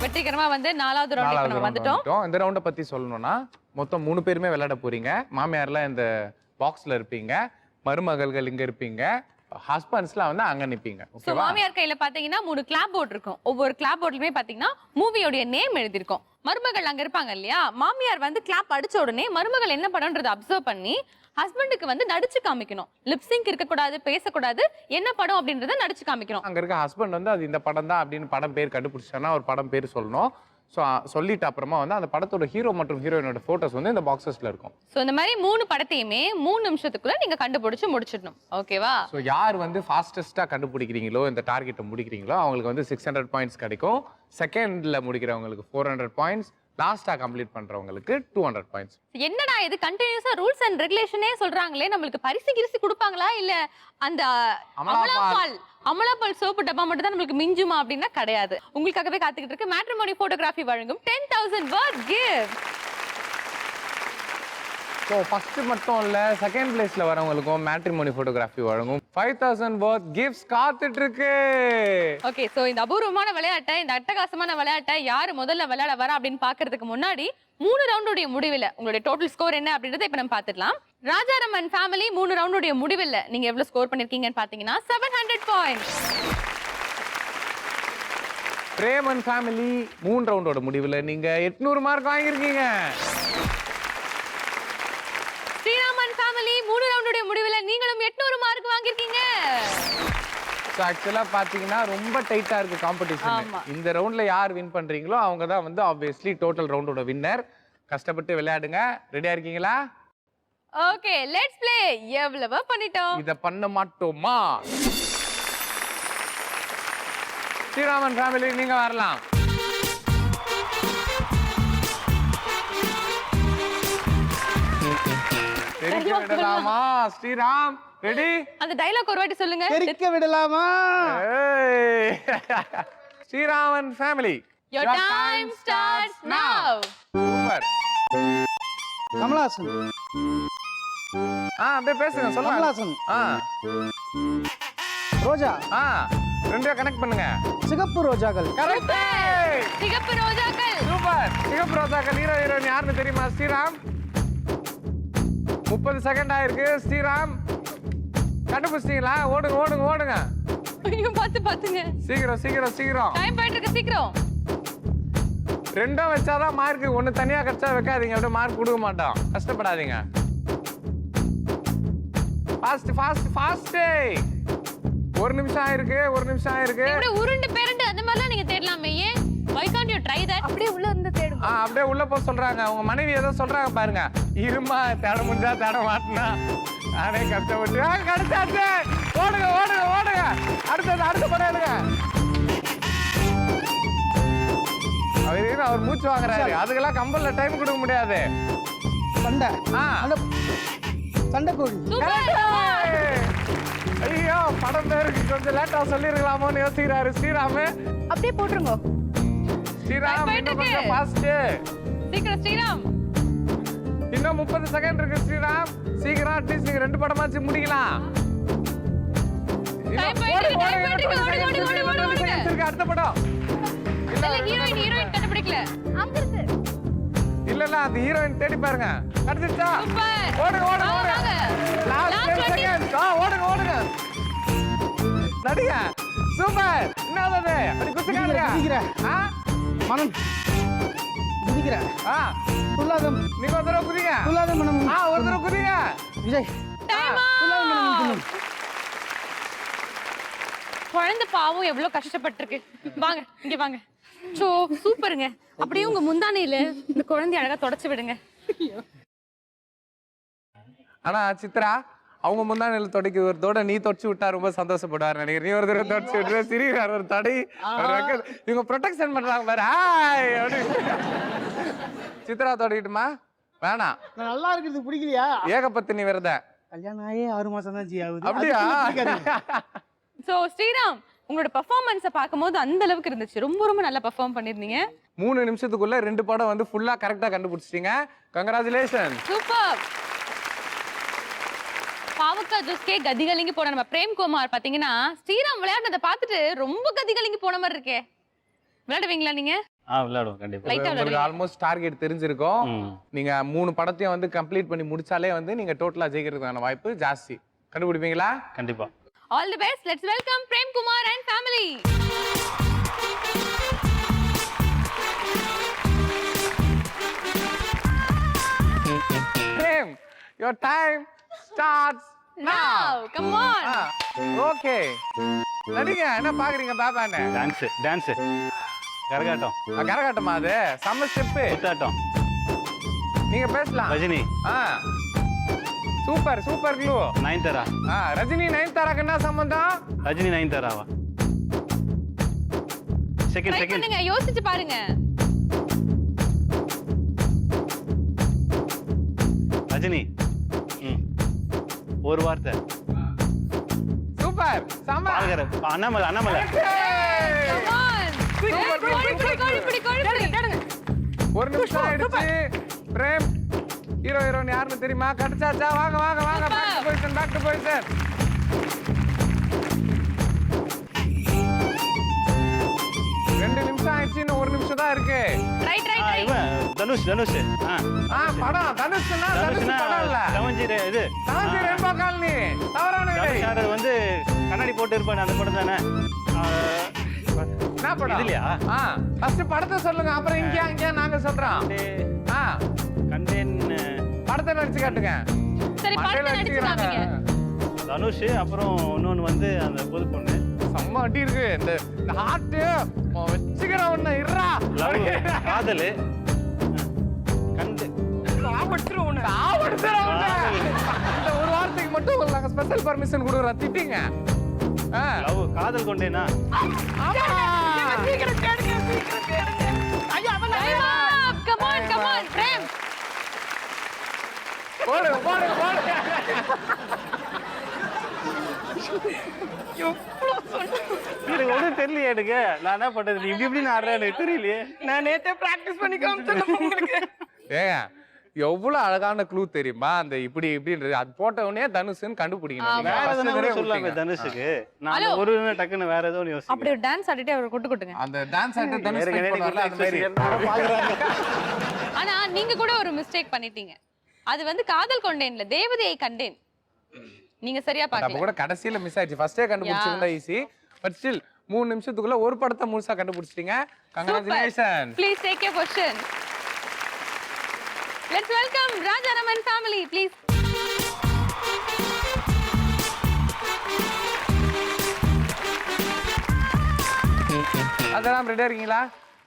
வெற்றிகரமா வந்து 4வது ரவுண்டுக்கு நம்ம வந்துட்டோம். இந்த ரவுண்ட பத்தி சொல்லணும்னா மொத்தம் 3 பேருமே விளையாட போறீங்க. மாமியார்லாம் இந்த பாக்ஸ்ல இருப்பீங்க, மருமகள்கள் இங்க இருப்பீங்க, ஹஸ்பண்ட்ஸ்லாம் வந்து அங்க நிப்பீங்க. சோ மாமியார் கையில பாத்தீங்கன்னா 3 கிளாப் போர்டு இருக்கும். ஒவ்வொரு கிளாப் போர்டுலயுமே பாத்தீங்கன்னா மூவியோட நேம் எழுதி இருக்கும். மருமகள் அங்க இருப்பாங்க இல்லையா? மாமியார் வந்து கிளாப் அடிச்ச உடனே மருமகள் என்ன படம்ன்றதை அப்சர்வ் பண்ணி ஹஸ்பண்டுக்கு வந்து நடிச்சு காமிக்கணும். லிப்சிங்க் இருக்க கூடாது, பேசக்கூடாது, என்ன படம் அப்படின்றத நடிச்சு காமிக்கணும். அங்க இருக்க ஹஸ்பண்ட் வந்து அது இந்த படம் தான் அப்படின்னு படம் பேர் கண்டுபிடிச்சானா ஒரு படம் பேர் சொல்லணும். ஸோ சொல்லிட்டு அப்புறமா வந்து அந்த படத்தோட ஹீரோ மற்றும் ஹீரோயினோட போட்டோஸ் வந்து இந்த பாக்ஸஸ்ல இருக்கும். ஸோ இந்த மாதிரி 3 படத்தையுமே 3 நிமிஷத்துக்குள்ள நீங்க கண்டுபிடிச்சு முடிச்சிடணும். ஓகேவா? ஸோ யார் வந்து ஃபாஸ்டஸ்டா கண்டுபிடிக்கிறீங்களோ இந்த டார்கெட்டை முடிக்கிறீங்களோ அவங்களுக்கு வந்து 600 பாயிண்ட்ஸ் கிடைக்கும். செகண்ட்ல முடிக்கிறவங்களுக்கு 400 பாயிண்ட்ஸ், லாஸ்டா கம்ப்ளீட் பண்றவங்களுக்கு 200 பாயிண்ட்ஸ். என்னடா இது கண்டினியூஸா ரூல்ஸ் அண்ட் ரெகுலேஷனே சொல்றாங்களே, நம்மளுக்கு பரிசு கிரிசு கொடுப்பாங்களா இல்ல அந்த அமலாபால் சோப்பு டப்பா மட்டும் தான் நம்மளுக்கு மிஞ்சுமா அப்படின்னா கிடையாது. உங்களுக்காகவே காத்துக்கிட்டு இருக்கு மேட்ரிமோனி போட்டோகிராஃபி வழங்கும் 10,000 worth gift. ஸோ ஃபர்ஸ்ட் மட்டும் இல்ல செகண்ட் பிளேஸ்ல வரவங்களுக்கும் மேட்ரிமோனி போட்டோகிராஃபி வழங்கும் 5,000 worth gifts காத்துட்டு இருக்கு. ஓகே, சோ இந்த அபூர்வமான விளையாட்டை, இந்த அட்டகாசமான விளையாட்டை யாரு முதல்ல விளையாட வர அப்படின்னு பாக்குறதுக்கு முன்னாடி 3 ரவுண்டுடைய முடிவில் உங்களுடைய டோட்டல் ஸ்கோர் என்ன அப்படின்றத இப்ப நம்ம பாத்துக்கலாம். ராஜாராம் அண்ட் ஃபேமிலி 3 ரவுண்டுடைய முடிவில் நீங்க எவ்வளவு ஸ்கோர் பண்ணிருக்கீங்கன்னு பாத்தீங்கன்னா 700 பாயிண்ட்ஸ். பிரேம் அண்ட் ஃபேமிலி 3 ரவுண்டோட முடிவில் நீங்க 800 மார்க் வாங்கியிருக்கீங்க. ஸ்ரீராம் அண்ட் ஃபேமிலி 3 ரவுண்டுடைய முடிவில் நீங்களும் 800 மார்க் வாங்கியிருக்கீங்க. ஸோ ஆக்சுவலாக பார்த்தீங்கன்னா ரொம்ப டைட்டாக இருக்குது காம்படிஷன். இந்த ரவுண்டில் யார் வின் பண்ணுறீங்களோ அவங்க தான் வந்து ஆப்வியஸ்லி டோட்டல் ரவுண்டோட வின்னர். கஷ்டப்பட்டு விளையாடுங்க. ரெடியாக இருக்கீங்களா? Okay let's play. எவ்வளவு பண்ணிட்டோம். இத பண்ண மாட்டோமா? ஸ்ரீராமன் ஃபேமிலி நீங்க வரலாம். தெரிக்க விடலாமா? ஸ்ரீராம் ரெடி? அந்த டயலாக் ஒரு வாட்டி சொல்லுங்க. தெரிக்க விடலாமா? Sriraman family Your time starts now. Super. Kamal Haasan. அப்படியே பேசுங்க சொல்லுங்க. கமலாசன். ரோஜா. ரெண்டையும் கனெக்ட் பண்ணுங்க. சிகப்பு ரோஜாக்கள். கரெக்ட். சிகப்பு ரோஜாக்கள். சூப்பர். சிகப்பு ரோஜாக்கள் ஹீரோ ஹீரோயின் யாருன்னு தெரியுமா ஸ்ரீராம்? 30 செகண்ட் ஆயிருக்கு. ஸ்ரீராம் கண்டுபிடிச்சிட்டீங்களா? ஓடுங்க ஓடுங்க ஓடுங்க. ஐயோ பாத்துங்க. சீக்கிரம் சீக்கிரம் சீக்கிரம். டைம் போயிட்டு இருக்கு சீக்கிரம். ரெண்டும் வச்சாதான் மார்க். ஒண்ணு தனியா கச்சா வைக்காதீங்க. அப்படியே மார்க் கொடுக்க மாட்டோம். கஷ்டப்படாதீங்க. Fast fast fast. 1 நிமிஷம் ஆயிருக்கு. 1 நிமிஷம் ஆயிருக்கு. இப்படி உருண்டு பேரண்டு அந்த மாதிரிலாம் நீங்க தேடலாமே. ஏன்? Why can't you try that? அப்படியே உள்ள இருந்து தேடுங்க. அப்படியே உள்ள போக சொல்றாங்க. உங்க மனைவி ஏதோ சொல்றாங்க பாருங்க. இருமா தேட முடிஞ்சா தேட மாட்டேனா. நானே கஷ்டப்பட்டு கிடைச்சாச்சு. ஓடுங்க ஓடுங்க ஓடுங்க. அடுத்த படம் எடுங்க. அவர் மூச்சு வாங்குறாரு. அதுக்கெல்லாம் கம்பல்ல டைம் கொடுக்க முடியாது. சண்டை. சண்டை கோழி. ஐயோ படம் பேருக்கு கொஞ்சம் லேட்டா சொல்லிருக்கலாமோன்னு யோசிக்கிறாரு ஸ்ரீராம். அப்படியே போட்டுருங்க. ஸ்ரீராம் கொஞ்சம் ஃபாஸ்ட். சீக்கிரம் ஸ்ரீராம். இன்னும் 30 செகண்ட் இருக்கு ஸ்ரீராம். சீக்கிரம் அட்லீஸ்ட் நீங்க 2 படமாச்சு முடிக்கலாம். அடுத்த படம் ஹீரோயின் கண்டுபிடிக்கல. அங்க இருக்கு. இல்ல அந்த ஹீரோயின் தேடி பாருங்க. கிடைச்சிச்சா? ஓடுங்க ஓடுங்க ஓடுங்க. Last 10 second. ஓடுங்க ஓடுங்க. நடிங்க. சூப்பர். என்னது? அப்படி குத்துக்காதீங்க. மனம் குதிக்கிற. துல்லாதம். நீங்க ஒரு தடவை குதிங்க. துல்லாதம் மனம். ஒரு தடவை குதிங்க. விஜய். துல்லாதம் மனம். குழந்தை பாவம் எவ்வளவு கஷ்டப்பட்டிருக்கு. வாங்க இங்க வாங்க. சூப்பருங்க. அப்படியே உங்க முந்தானையில இந்த குழந்தை அழகா தொடச்சு விடுங்க. ஆனா சித்ரா அவங்க முந்தானையில தொடக்கி ஒரு தோட நீ தொடச்சு விட்டா ரொம்ப சந்தோஷப்படுவார் நினைக்கிறேன். நீ ஒரு தடவை தொடச்சு விட்டு சிரிக்கிறார். ஒரு தடை இவங்க ப்ரொடெக்ஷன் பண்றாங்க பாரு. சித்ரா தொடக்கிட்டுமா? வேணாம். நல்லா இருக்கிறது பிடிக்கலையா? ஏகபத்தினி விரத கல்யாணம் ஆகி 6 மாசம் தான் ஜி ஆகுது. அப்படியா? சோ ஸ்ரீராம் உங்களோட பெர்ஃபார்மன்ஸை பார்க்கும்போது அந்த அளவுக்கு இருந்துச்சு. ரொம்ப நல்லா பெர்ஃபார்ம் பண்ணிருந்தீங்க. 3 நிமிஷத்துக்குள்ள 2 படம் வந்து ஃபுல்லா கரெக்டா கண்டுபிடிச்சிட்டீங்க. கங்க்ராச்சுலேஷன். சூப்பர். பாவக்கா ஜூஸ்கே கதிகலங்கி போன நம்ம பிரேம்குமார் பாத்தீங்கன்னா ஸ்ரீராம் விளையாடுறத பார்த்துட்டு ரொம்ப கதிகலங்கி போன மாதிரி இருக்கே. விளையாடுவீங்களா நீங்க? விளையாடுவோம் கண்டிப்பா. உங்களுக்கு ஆல்மோஸ்ட் டார்கெட் தெரிஞ்சிருக்கும். நீங்க 3 படத்தையும் வந்து கம்ப்ளீட் பண்ணி முடிச்சாலே வந்து நீங்க டோட்டலா ஜெயிக்கிறதுக்கான வாய்ப்பு ஜாஸ்தி. கண்டுபிடிப்பீங்களா? கண்டிப்பா. All the best. Let's welcome Prem Kumar and family. Prem, your time starts now. Come on. Okay. நடிங்க. என்ன பாக்குறீங்க பாபானே? டான்ஸ். கரகாட்டம். கரகாட்டமா அது? சம்ம ஸ்டெப். குத்தாட்டம். நீங்க பேசலாம். Rajini. Super super clue. Nayanthara. Rajini நயன்தாராக்கு என்ன சம்பந்தம்? ரஜினி நயன்தாராவா? செகண்ட் பண்ணுங்க. யோசிச்சு பாருங்க. ரஜினி. ஒரு வார்த்தை. சூப்பர். சம. அண்ணாமலை. Come on. ஒரு நிமிஷம் ஆயிடுச்சு. பிரேம் ஹீரோ ஹீரோயின் யாருன்னு தெரியுமா? கிடைச்சாச்சா? வாங்க வாங்க வாங்க. Back to position. ரெண்டு நிமிஷம் ஆயிடுச்சு. இன்னும் 1 நிமிஷம் தான் இருக்கு. ரைட். தனுஷ். படம் தனுஷ்னா தனுஷ் படம் இல்ல. சவஞ்சி ரெயின்போ காலனி. தவறான விடை. வந்து கண்ணாடி போட்டு இருப்பானே அந்த படம் தானே? என்ன படம்? இல்லையா? ஃபர்ஸ்ட் படத்தை சொல்லுங்க. அப்புறம் இங்க நாங்க சொல்றோம். கண்டேன். படத்தை நடிச்சு காட்டுங்க. சரி படத்தை நடிச்சு காட்டுங்க. தனுஷ் அப்புறம் இன்னொன்னு வந்து அந்த புது பொண்ணு. செம்ம அடி இருக்கு. இந்த ஹார்ட் வச்சுக்கிற ஒண்ணு இருறா. காதல். கண்டு. சாவடிச்சிரும் உன்னை. இந்த ஒரு வாரத்துக்கு மட்டும் உங்களுக்கு நாங்க ஸ்பெஷல் பர்மிஷன் கொடுக்குறோம். திட்டிங்க. லவ் காதல் கொண்டேனா சீக்கிரம் கேளுங்க, சீக்கிரம் கேளுங்க. ஐயோ, அவன் Time up. Come on, come on, Prem. போடு போடு போடு. எவ்வளவு சொன்னேன். எனக்கு ஒன்றும் தெரியலையே எனக்கு. நான் என்ன பண்றது? நீ இப்படி ஆடுறேன் எனக்கு தெரியலையே. நான் நேத்தே பிராக்டிஸ் பண்ணி காமிச்சேன் உங்களுக்கு. ஏங்க எவ்வளவு அழகான க்ளூ தெரியுமா? அந்த இப்படி இப்படின்றது அது போட்ட உடனே தனுஷுன்னு கண்டுபிடிக்கணும். நீங்க வேற first எதுனா தடவை சொல்லாமே விட்டீங்க. தனுஷுக்கு. நான் ஒரு டக்குன்னு வேற ஏதோ யோசிக்கிறேன். அப்படி ஒரு டான்ஸ் ஆடிட்டே அவர் கொட்டு கொட்டுங்க. அந்த டான்ஸ் ஆடிட்டு தனுஷ் எனக்கு fight பண்ணுவார்ல, அந்த மாதிரி. ஆனா நீங்க கூட ஒரு மிஸ்டேக் பண்ணிட்டீங்க. அது வந்து காதல் கொண்டேன்ல, தேவதையை கண்டேன். நீங்க சரியா நம்ம பார்க்கல. கூட கடைசியில மிஸ் ஆயிடுச்சு. ஃபர்ஸ்டே கண்டுபிடிச்சிருந்தா ஈஸி. பட் ஸ்டில் 3 நிமிஷத்துக்குள்ள ஒரு படத்தை முழுசா கண்டுபிடிச்சிட்டீங்க. Congratulation. Please take your question. Let's welcome Rajaraman family, please. அதெல்லாம் ரெடியா இருக்கீங்களா?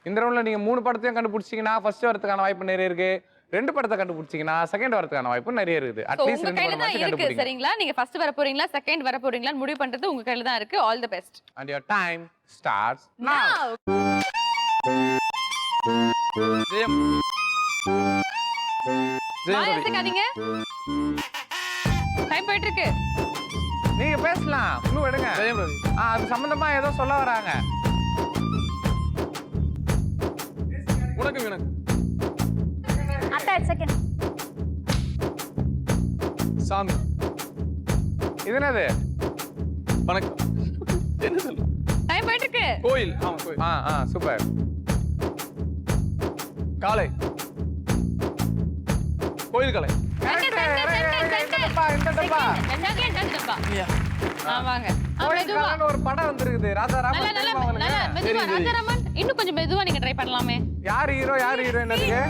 இந்த ரவுண்ட்ல நீங்க 3 படத்தையும் கண்டுபிடிச்சீங்கன்னா ஃபர்ஸ்ட் வரதுக்கான வாய்ப்பு நிறைய இருக்கு. 2 படத்தை கண்டுபிடிச்சீங்கன்னா செகண்ட் வரதுக்கான வாய்ப்பு நிறைய இருக்குது. So, அட்லீஸ்ட் உங்க 2 கையில படம் தான் மட்டும் இருக்கு கண்டுபிடிங்க. சரிங்களா? நீங்க ஃபர்ஸ்ட் வர போறீங்களா, செகண்ட் வர போறீங்களா முடிவு பண்றது உங்க கையில தான் இருக்கு. All the best. And your time starts now. Now. Jayam. Jayam Ravi. வாயத்துக்காதீங்க. Time போயிட்டு இருக்கு. நீங்க பேசலாம். க்ளூ எடுங்க. ஜெயம் ரவி. அது சம்பந்தமா ஏதோ சொல்ல வராங்க. உனக்கு எனக்கு. அட்டா செகண்ட். சாமி. இது என்னது? வணக்கம். என்ன சொல்லு? டைம் போயிட்டு இருக்கு. கோயில். ஆமா கோயில். சூப்பர். காலை. கோயில் கலை. ஒரு படம் வந்திருக்குது. ராஜாராமன் தெரியுமா உங்களுக்கு? இன்னும் கொஞ்சம் மெதுவா நீங்க ட்ரை பண்ணலாமே. யார் ஹீரோ யார் ஹீரோயின் இருக்கு?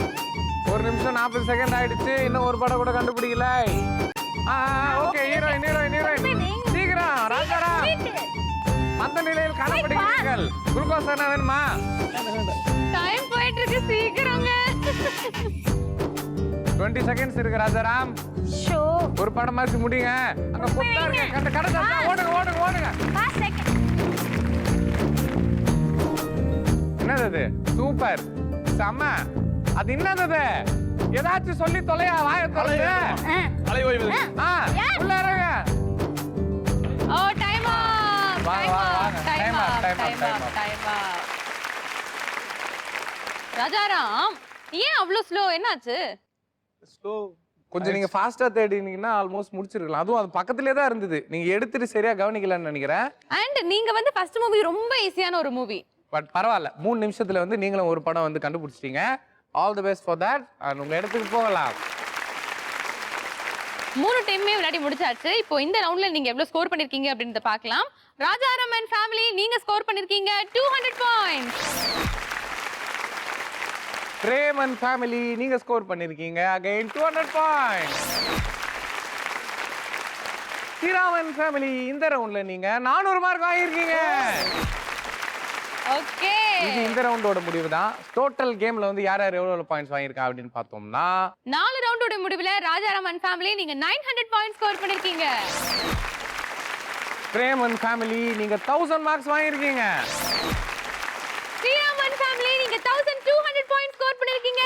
1 நிமிஷம் 40 செகண்ட் ஆயிடுச்சு. இன்னும் ஒரு படம் கூட கண்டுபிடிக்கல. Okay, heroine heroine heroine. சீக்கிரம் ராஜாராம். அந்த நிலையில் காணப்படுகிறீர்கள். குளுக்கோஸ் என்ன வேணுமா? டைம் போயிட்டு இருக்கு, சீக்கிரங்க. 20 செகண்ட்ஸ் இருக்கு ராஜாராம். ஷோ ஒரு படமாச்சு முடிங்க. அங்க கொத்தா இருக்கு. கடை ஓடுங்க ஓடுங்க ஓடுங்க. என்னது அது? சூப்பர் செம்ம. அது என்னது அது? ஏதாச்சும் சொல்லி தொலையா வாய தொலைங்க. அலை ஓய்வு. உள்ள இறங்க. Oh time up. வாங்க, வாங்க. Time Time up, up. time up, time time up. up. Time up. Rajaram ஏன் அவ்வளவு ஸ்லோ? என்னாச்சு? ஸ்லோ. கொஞ்சம் நீங்க ஃபாஸ்டா தேடினீங்கன்னா ஆல்மோஸ்ட் முடிச்சிருக்கலாம். அதுவும் அது பக்கத்திலே தான் இருந்தது. நீங்க எடுத்துட்டு சரியா கவனிக்கலன்னு நினைக்கிறேன். அண்ட் நீங்க வந்து ஃபர்ஸ்ட் மூவி ரொம்ப ஈஸியான ஒரு மூவி. பட் பரவாயில்ல. 3 நிமிஷத்துல வந்து நீங்களும் ஒரு படம் வந்து கண்டுபிடிச்சிட்டீங்க. All the best for that. உங்க இடத்துக்கு போகலாம். 3 டைமே விளையாடி முடிச்சாச்சு. இப்போ இந்த ரவுண்ட்ல நீங்க எவ்வளவு ஸ்கோர் பண்ணிருக்கீங்க அப்படின்றத பார்க்கலாம். ராஜாராமன் ஃபேமிலி நீங்க ஸ்கோர் பண்ணிருக்கீங்க 200 பாயிண்ட்ஸ். பிரேம் அண்ட் ஃபேமிலி நீங்க ஸ்கோர் பண்ணிருக்கீங்க அகைன் 200 பாயிண்ட்ஸ். ஸ்ரீராமன் ஃபேமிலி இந்த ரவுண்ட்ல நீங்க 400 மார்க் வாங்கியிருக்கீங்க. ஓகே, இது இந்த ரவுண்டோட முடிவு தான். டோட்டல் கேம்ல வந்து யார் யார் எவ்வளவு பாயிண்ட்ஸ் வாங்கியிருக்கா அப்படின்னு பார்த்தோம்னா 4 ரவுண்டோட முடிவுல ராஜாராமன் ஃபேமிலி நீங்க 900 பாயிண்ட்ஸ் ஸ்கோர் பண்ணிருக்கீங்க. பிரேம் அண்ட் ஃபேமிலி நீங்க 1000 மார்க்ஸ் வாங்கியிருக்கீங்க. ஸ்ரீராமன் ஃபேமிலி நீங்க 1200 பாயிண்ட்ஸ் ஸ்கோர் பண்ணிருக்கீங்க.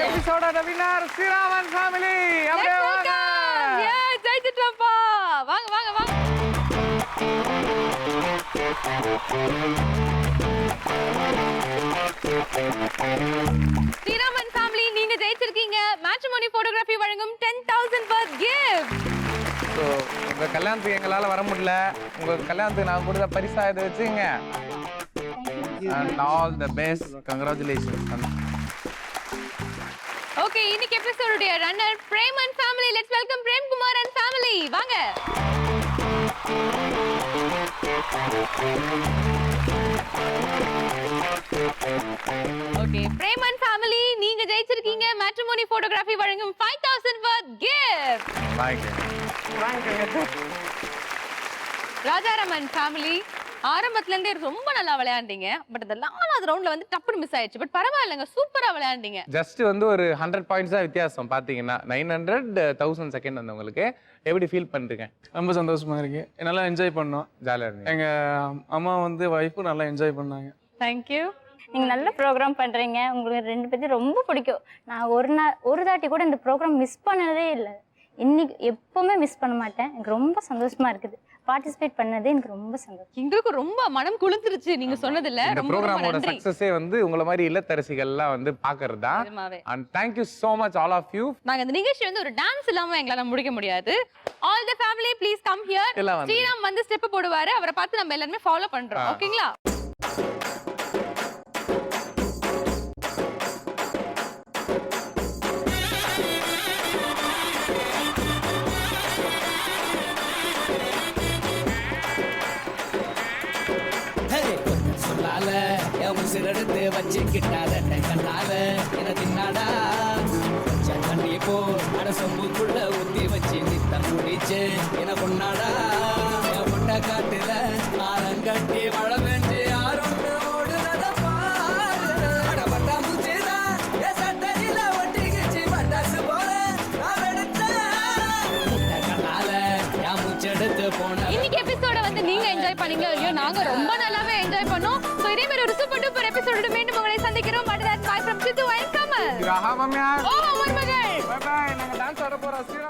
எபிசோடோட வின்னர் ஸ்ரீராமன் ஃபேமிலி. அப்படியே வாங்க. ஜெயிச்சிட்டோம்ப்பா. வாங்க வாங்க வாங்க. ஸ்ரீராமன் ஃபேமிலி நீங்க ஜெயிச்சிருக்கீங்க. மேட்ரிமோனி போட்டோகிராஃபி வழங்கும் 10,000 worth gift. ஸோ உங்க கல்யாணத்துக்கு எங்களால வர முடியல. உங்க கல்யாணத்துக்கு நான் கொடுத்த பரிசா இதை வச்சுங்க. And all the best. Congratulations. Okay, இன்னைக்கு எபிசோடுடைய runner Prem and family. Let's welcome Prem Kumar and family. வாங்க. ஓகே, பிரேம் அண்ட் ஃபேமிலி நீங்க ஜெயிச்சிருக்கீங்க. மேட்ரிமோனி போட்டோகிராஃபி வழங்கும் 5,000 worth gift. வாங்க. ராஜாராமன் ஃபேமிலி ஆரம்பத்துல இருந்தே ரொம்ப நல்லா விளையாண்டீங்க பட் அந்த 4வது ரவுண்ட்ல வந்து டப்புன்னு மிஸ் ஆயிடுச்சு பட் பரவாயில்லைங்க சூப்பரா விளையாண்டீங்க ஜஸ்ட் வந்து ஒரு 100 பாயிண்ட்ஸ் தான் வித்தியாசம் பாத்தீங்கன்னா 900 1000 செகண்ட் வந்தவங்களுக்கு எப்படி ஃபீல் பண்றீங்க? ரொம்ப சந்தோஷமா இருக்கு, நல்லா என்ஜாய் பண்ணோம், ஜாலியா இருந்தீங்க. எங்க அம்மா வந்து வைஃபும் நல்லா என்ஜாய் பண்ணாங்க. தேங்க்யூ. நீங்க நல்ல ப்ரோக்ராம் பண்றீங்க, உங்களுக்கு 2 பேரும் ரொம்ப பிடிக்கும். நான் ஒரு தாட்டி கூட இந்த ப்ரோக்ராம் மிஸ் பண்ணதே இல்லை, இன்னைக்கு எப்பவுமே மிஸ் பண்ண மாட்டேன். எனக்கு ரொம்ப சந்தோஷமா இருக்குது, பார்ட்டிசிபேட் பண்ணது எனக்கு ரொம்ப சந்தோஷம். எங்களுக்கு ரொம்ப மனம் குளிர்ந்துருச்சு நீங்க சொன்னதுல. இந்த ப்ரோகிராமோட சக்சஸே வந்து உங்கள மாதிரி இல்லத்தரசிகள்லாம் வந்து பாக்குறதா. and thank you so much all of you. நாங்க இந்த நிகழ்ச்சி வந்து ஒரு டான்ஸ் இல்லாம எங்களால முடிக்க முடியாது. all the family please come here. Sriram வந்து ஸ்டெப் போடுவாரு, அவரை பார்த்து நம்ம எல்லாரும் ஃபாலோ பண்றோம். ஓகேங்களா? சொல்லால என் உசிரெடுத்து வச்சுக்கிட்டாத கண்ணால என தின்னாடா கொஞ்சம் தண்ணி போ அட சொம்புக்குள்ள ஊத்தி வச்சு நித்தம் குடிச்சு என கொண்டாடா என் முட்டை காட்டுல ஆரங்கட்டி மழை பெஞ்சு யாரும் ஓடுறத பாரு அட பட்டாம்பூச்சிதா என் சட்டையில ஒட்டிக்கிச்சு பட்டாசு போல நான் எடுத்தேன் முட்டை கண்ணால என் மூச்செடுத்து போன. இன்னைக்கு எபிசோட வந்து நீங்க என்ஜாய் பண்ணீங்க இல்லையோ, நாங்க ரொம்ப நல்லாவே என்ஜாய் பண்ணோம். சோ இதே மாதிரி ஒரு சூப்பர் டூப்பர் எபிசோட மீண்டும் உங்களை சந்திக்கிறோம். But that's bye from Sidhu and Kamal. ராஹா மாமியா. ஓ மருமகள். By by. நாங்க டான்ஸ் ஆட போறோம்.